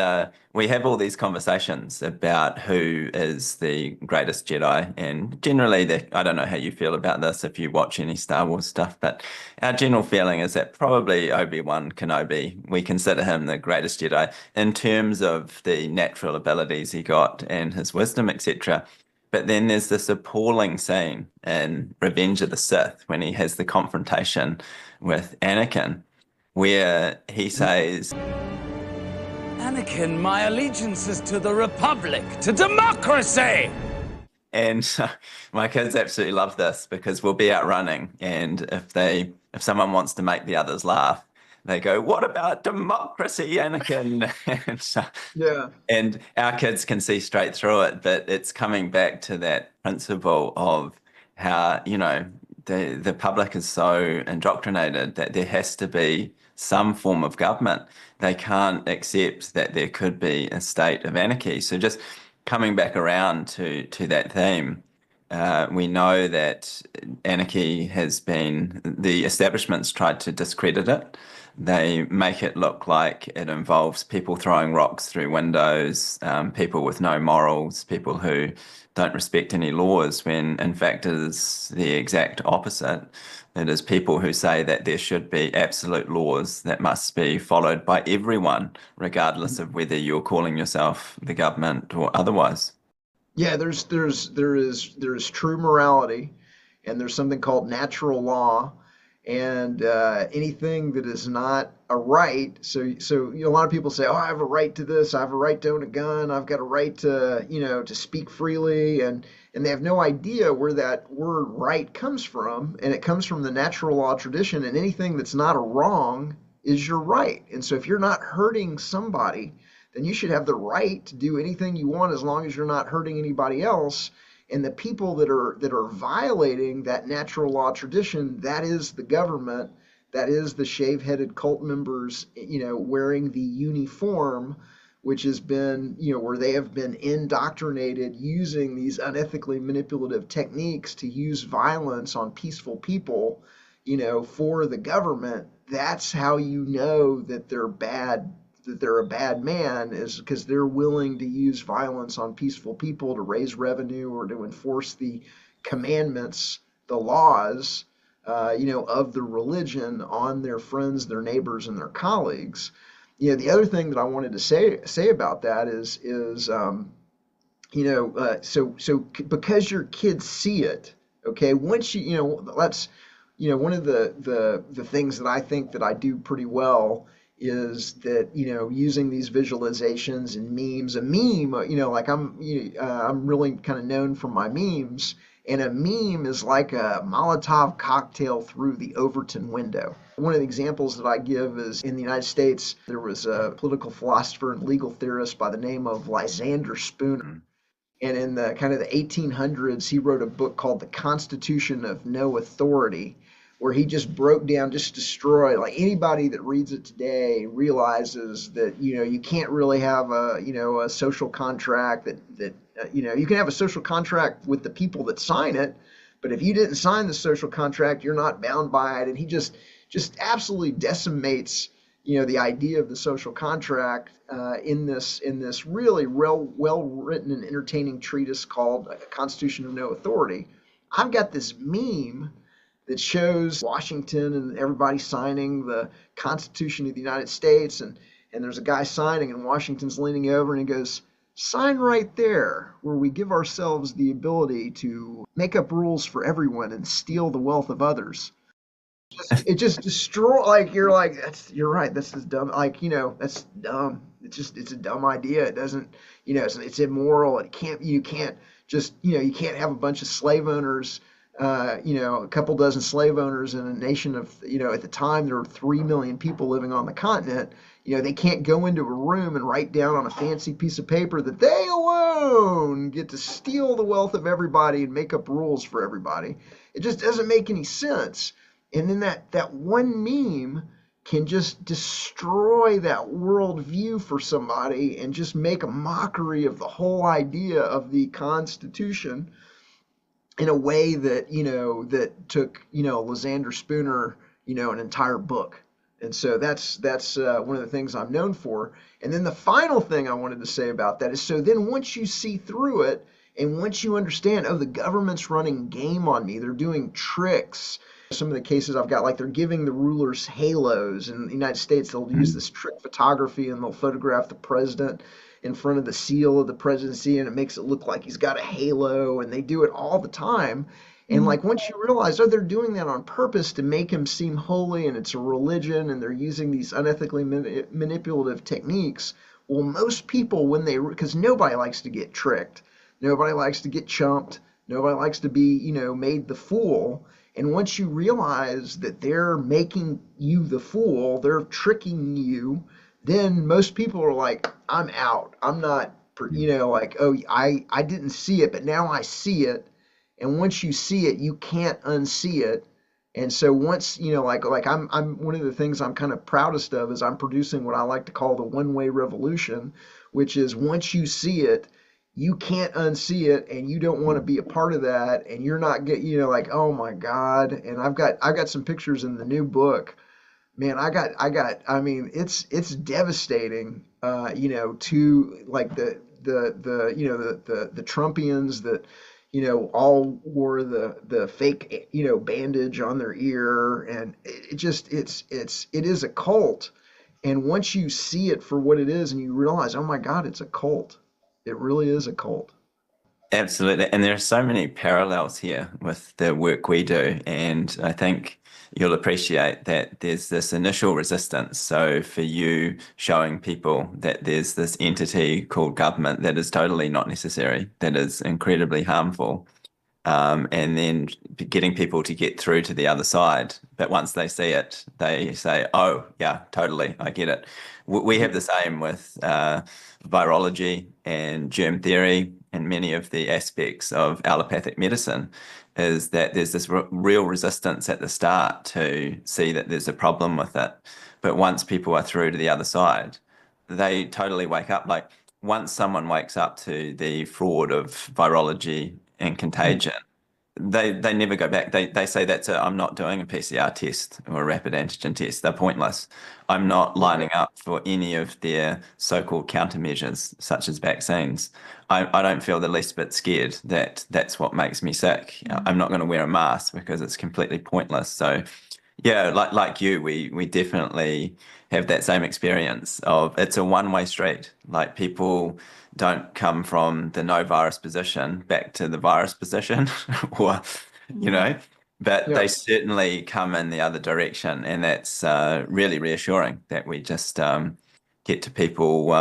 we have all these conversations about who is the greatest Jedi. And generally, I don't know how you feel about this if you watch any Star Wars stuff, but our general feeling is that probably Obi-Wan Kenobi, we consider him the greatest Jedi in terms of the natural abilities he got and his wisdom, etc. But then there's this appalling scene in Revenge of the Sith when he has the confrontation with Anakin, where he says, Anakin, my allegiance is to the Republic, to democracy! And my kids absolutely love this because we'll be out running, and if someone wants to make the others laugh, they go, "What about democracy, Anakin?" And our kids can see straight through it, but it's coming back to that principle of how, the public is so indoctrinated that there has to be some form of government. They can't accept that there could be a state of anarchy. So just coming back around to that theme, we know that anarchy the establishment's tried to discredit it. They make it look like it involves people throwing rocks through windows, people with no morals, people who don't respect any laws, when in fact it is the exact opposite. It is people who say that there should be absolute laws that must be followed by everyone, regardless of whether you're calling yourself the government or otherwise. Yeah, there is true morality, and there's something called natural law, and anything that is not a right. So a lot of people say, "Oh, I have a right to this. I have a right to own a gun. I've got a right to to speak freely," and they have no idea where that word "right" comes from, and it comes from the natural law tradition. And anything that's not a wrong is your right. And so if you're not hurting somebody, then you should have the right to do anything you want as long as you're not hurting anybody else. And the people that are violating that natural law tradition, that is the government, that is the shave-headed cult members, wearing the uniform, which has been, where they have been indoctrinated using these unethically manipulative techniques to use violence on peaceful people, for the government. That's how you know that they're bad, that they're a bad man, is because they're willing to use violence on peaceful people to raise revenue or to enforce the commandments, the laws, of the religion on their friends, their neighbors, and their colleagues. The other thing that I wanted to say about that is so because your kids see it, okay, once let's, one of the things that I think that I do pretty well is that using these visualizations and memes. A meme, like I'm really kind of known for my memes, and a meme is like a Molotov cocktail through the Overton window. One of the examples that I give is in the United States, there was a political philosopher and legal theorist by the name of Lysander Spooner. And in the kind of the 1800s, he wrote a book called The Constitution of No Authority, where he just broke down, just destroyed, like anybody that reads it today realizes that, you can't really have a social contract that you can have a social contract with the people that sign it, but if you didn't sign the social contract, you're not bound by it. And he just absolutely decimates, the idea of the social contract in this really well written and entertaining treatise called Constitution of No Authority. I've got this meme that shows Washington and everybody signing the Constitution of the United States, and there's a guy signing, and Washington's leaning over and he goes, sign right there where we give ourselves the ability to make up rules for everyone and steal the wealth of others. It just destroy like you're like you're right, this is dumb, like that's dumb. It's a dumb idea. It doesn't, it's immoral. You can't just, you can't have a bunch of slave owners, a couple dozen slave owners in a nation of, at the time there were 3 million people living on the continent. They can't go into a room and write down on a fancy piece of paper that they alone get to steal the wealth of everybody and make up rules for everybody. It just doesn't make any sense. And then that one meme can just destroy that worldview for somebody and just make a mockery of the whole idea of the Constitution in a way that, that took, Lysander Spooner, an entire book. And so that's one of the things I'm known for. And then the final thing I wanted to say about that is, so then once you see through it and once you understand, oh, the government's running game on me, they're doing tricks. Some of the cases I've got, like they're giving the rulers halos. In the United States, they'll use this trick photography and they'll photograph the president in front of the seal of the presidency and it makes it look like he's got a halo, and they do it all the time. And like once you realize, oh, they're doing that on purpose to make him seem holy and it's a religion and they're using these unethically manipulative techniques. Well, most people, because nobody likes to get tricked, nobody likes to get chumped, nobody likes to be, made the fool. And once you realize that they're making you the fool, they're tricking you, then most people are like, I'm out. I'm not, like, oh, I didn't see it, but now I see it. And once you see it, you can't unsee it. And so once, like I'm one of the things I'm kind of proudest of is I'm producing what I like to call the one-way revolution, which is once you see it, you can't unsee it, and you don't want to be a part of that, and you're not like, oh my God. And I've got some pictures in the new book. Man, I mean, it's devastating, to like the Trumpians that, all wore the fake, bandage on their ear, and it is a cult. And once you see it for what it is and you realize, oh my God, it's a cult. It really is a cult. Absolutely. And there are so many parallels here with the work we do. And I think you'll appreciate that there's this initial resistance. So for you showing people that there's this entity called government that is totally not necessary, that is incredibly harmful, and then getting people to get through to the other side. But once they see it, they say, oh, yeah, totally, I get it. We have the same with virology and germ theory and many of the aspects of allopathic medicine, is that there's this real resistance at the start to see that there's a problem with it. But once people are through to the other side, they totally wake up. Like once someone wakes up to the fraud of virology and contagion, they never go back. They say that's it. I'm not doing a PCR test or a rapid antigen test. They're pointless. I'm not lining up for any of their so-called countermeasures, such as vaccines. I don't feel the least bit scared that that's what makes me sick. I'm not going to wear a mask because it's completely pointless. So yeah, like you, we definitely have that same experience of it's a one-way street. Like people don't come from the no virus position back to the virus position, or but Yeah. they certainly come in the other direction, and that's really reassuring that we just get to people,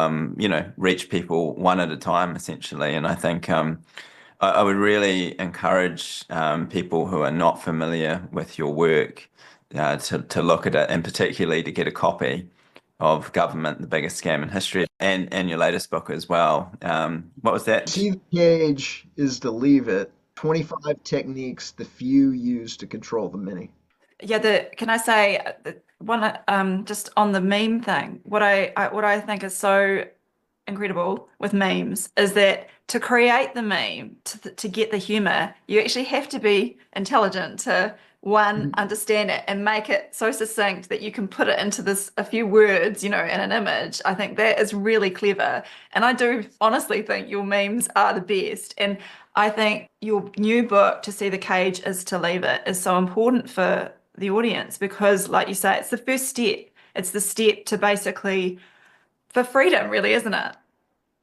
reach people one at a time, essentially. And I think I would really encourage people who are not familiar with your work to look at it, and particularly to get a copy of Government, the Biggest Scam in History, and your latest book as well. What was that? See the cage is to leave it. 25 techniques the few use to control the many. Yeah, can I say one just on the meme thing? What I think is so incredible with memes is that to create the meme, to get the humor, you actually have to be intelligent to one, understand it and make it so succinct that you can put it into a few words, in an image. I think that is really clever. And I do honestly think your memes are the best. And I think your new book, To See the Cage is to Leave It, is so important for the audience because, like you say, it's the first step. It's the step to basically for freedom, really, isn't it?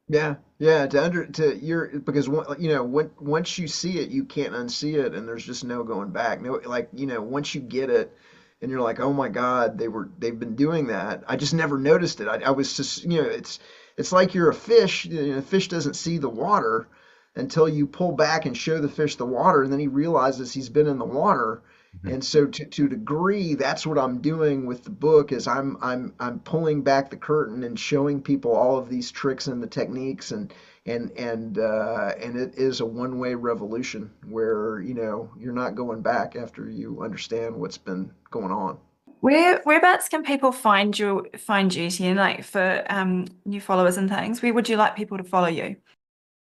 Yeah, yeah. To your because once you see it, you can't unsee it, and there's just no going back. No, like once you get it, and you're like, oh my God, they've been doing that. I just never noticed it. I was just it's like you're a fish. The fish doesn't see the water until you pull back and show the fish the water, and then he realizes he's been in the water. And so to a degree, that's what I'm doing with the book is I'm pulling back the curtain and showing people all of these tricks and the techniques and it is a one-way revolution where you're not going back after you understand what's been going on. Whereabouts can people find you, Etienne, like for new followers and things? Where would you like people to follow you?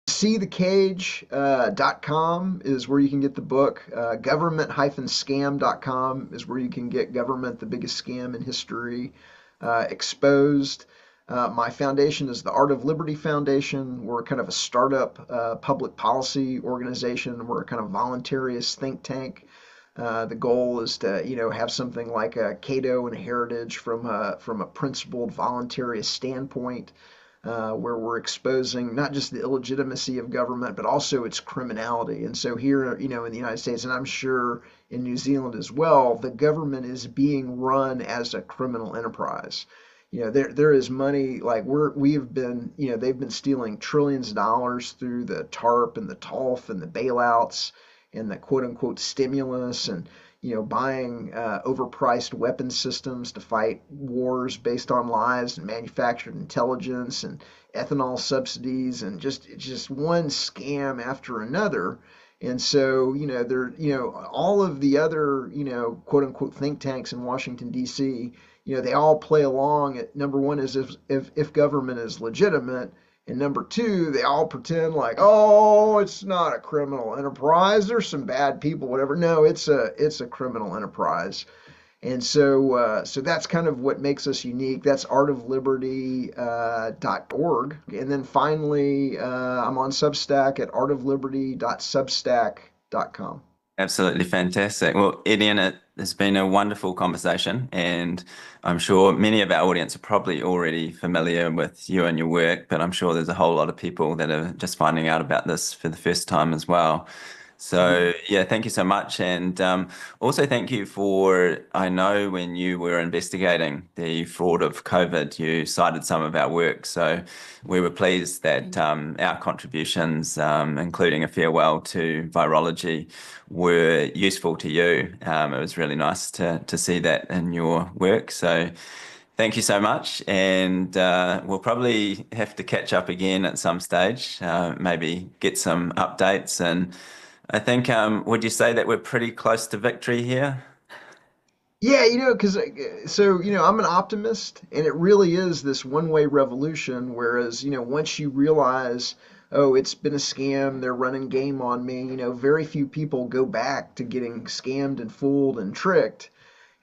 SeeTheCage.com is where you can get the book. Government-scam.com is where you can get Government, the Biggest Scam in History, exposed. My foundation is the Art of Liberty Foundation. We're kind of a startup public policy organization. We're a kind of voluntarist think tank. The goal is to, have something like a Cato and a Heritage from a principled voluntarist standpoint, where we're exposing not just the illegitimacy of government, but also its criminality. And so here, in the United States, and I'm sure in New Zealand as well, the government is being run as a criminal enterprise. There is money like we've been, they've been stealing trillions of dollars through the TARP and the TALF and the bailouts and the quote unquote stimulus and buying overpriced weapon systems to fight wars based on lies and manufactured intelligence and ethanol subsidies and just one scam after another. And so, all of the other, quote unquote think tanks in Washington, D.C., they all play along at number one is if government is legitimate. And number two, they all pretend like, oh, it's not a criminal enterprise. There's some bad people, whatever. No, it's a criminal enterprise. And so that's kind of what makes us unique. That's artofliberty.org. And then finally, I'm on Substack at artofliberty.substack.com. Absolutely fantastic. Well, Etienne, it has been a wonderful conversation, and I'm sure many of our audience are probably already familiar with you and your work, but I'm sure there's a whole lot of people that are just finding out about this for the first time as well. So, yeah, thank you so much. And also thank you for, I know when you were investigating the fraud of COVID, you cited some of our work. So we were pleased that our contributions, including a farewell to virology, were useful to you. It was really nice to see that in your work. So thank you so much. And we'll probably have to catch up again at some stage, maybe get some updates. And I think, would you say that we're pretty close to victory here? Yeah, because I'm an optimist, and it really is this one-way revolution. Whereas, once you realize, oh, it's been a scam, they're running game on me, very few people go back to getting scammed and fooled and tricked.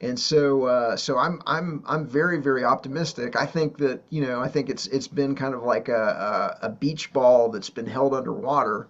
And so I'm very, very optimistic. I think that, I think it's been kind of like a beach ball that's been held underwater.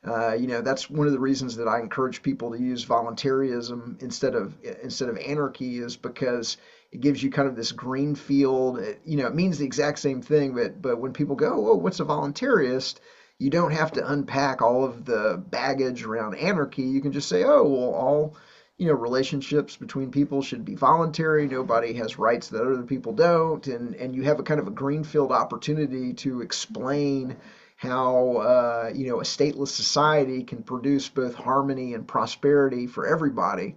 That's one of the reasons that I encourage people to use voluntarism instead of anarchy is because it gives you kind of this green field. It means the exact same thing, but when people go, "Oh, what's a voluntarist?" You don't have to unpack all of the baggage around anarchy. You can just say, "Oh, well, all relationships between people should be voluntary. Nobody has rights that other people don't," and you have a kind of a greenfield opportunity to explain how a stateless society can produce both harmony and prosperity for everybody.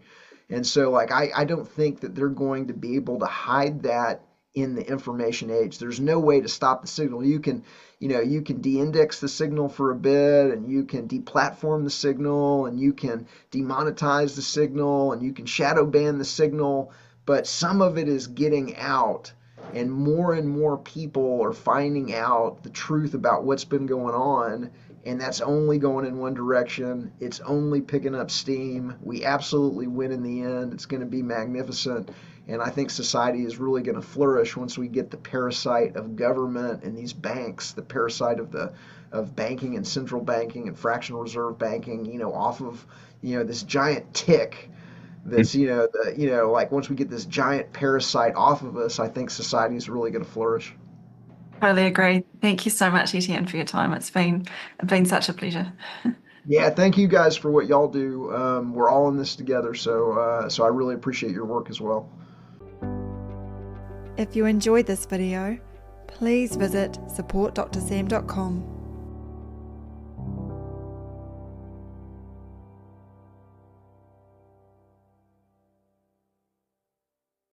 And so, like, I don't think that they're going to be able to hide that in the information age. There's no way to stop the signal. You can de-index the signal for a bit, and you can deplatform the signal, and you can demonetize the signal, and you can shadow ban the signal, but some of it is getting out, and more people are finding out the truth about what's been going on, and that's only going in one direction. It's only picking up steam. We absolutely win in the end. It's going to be magnificent. And I think society is really going to flourish once we get the parasite of government and these banks, the parasite of banking and central banking and fractional reserve banking, off of this giant tick that's like once we get this giant parasite off of us, I think society is really going to flourish. Totally agree. Thank you so much, Etienne, for your time. It's been such a pleasure. Yeah, thank you guys for what y'all do. We're all in this together, so I really appreciate your work as well. If you enjoyed this video, please visit supportdrsam.com.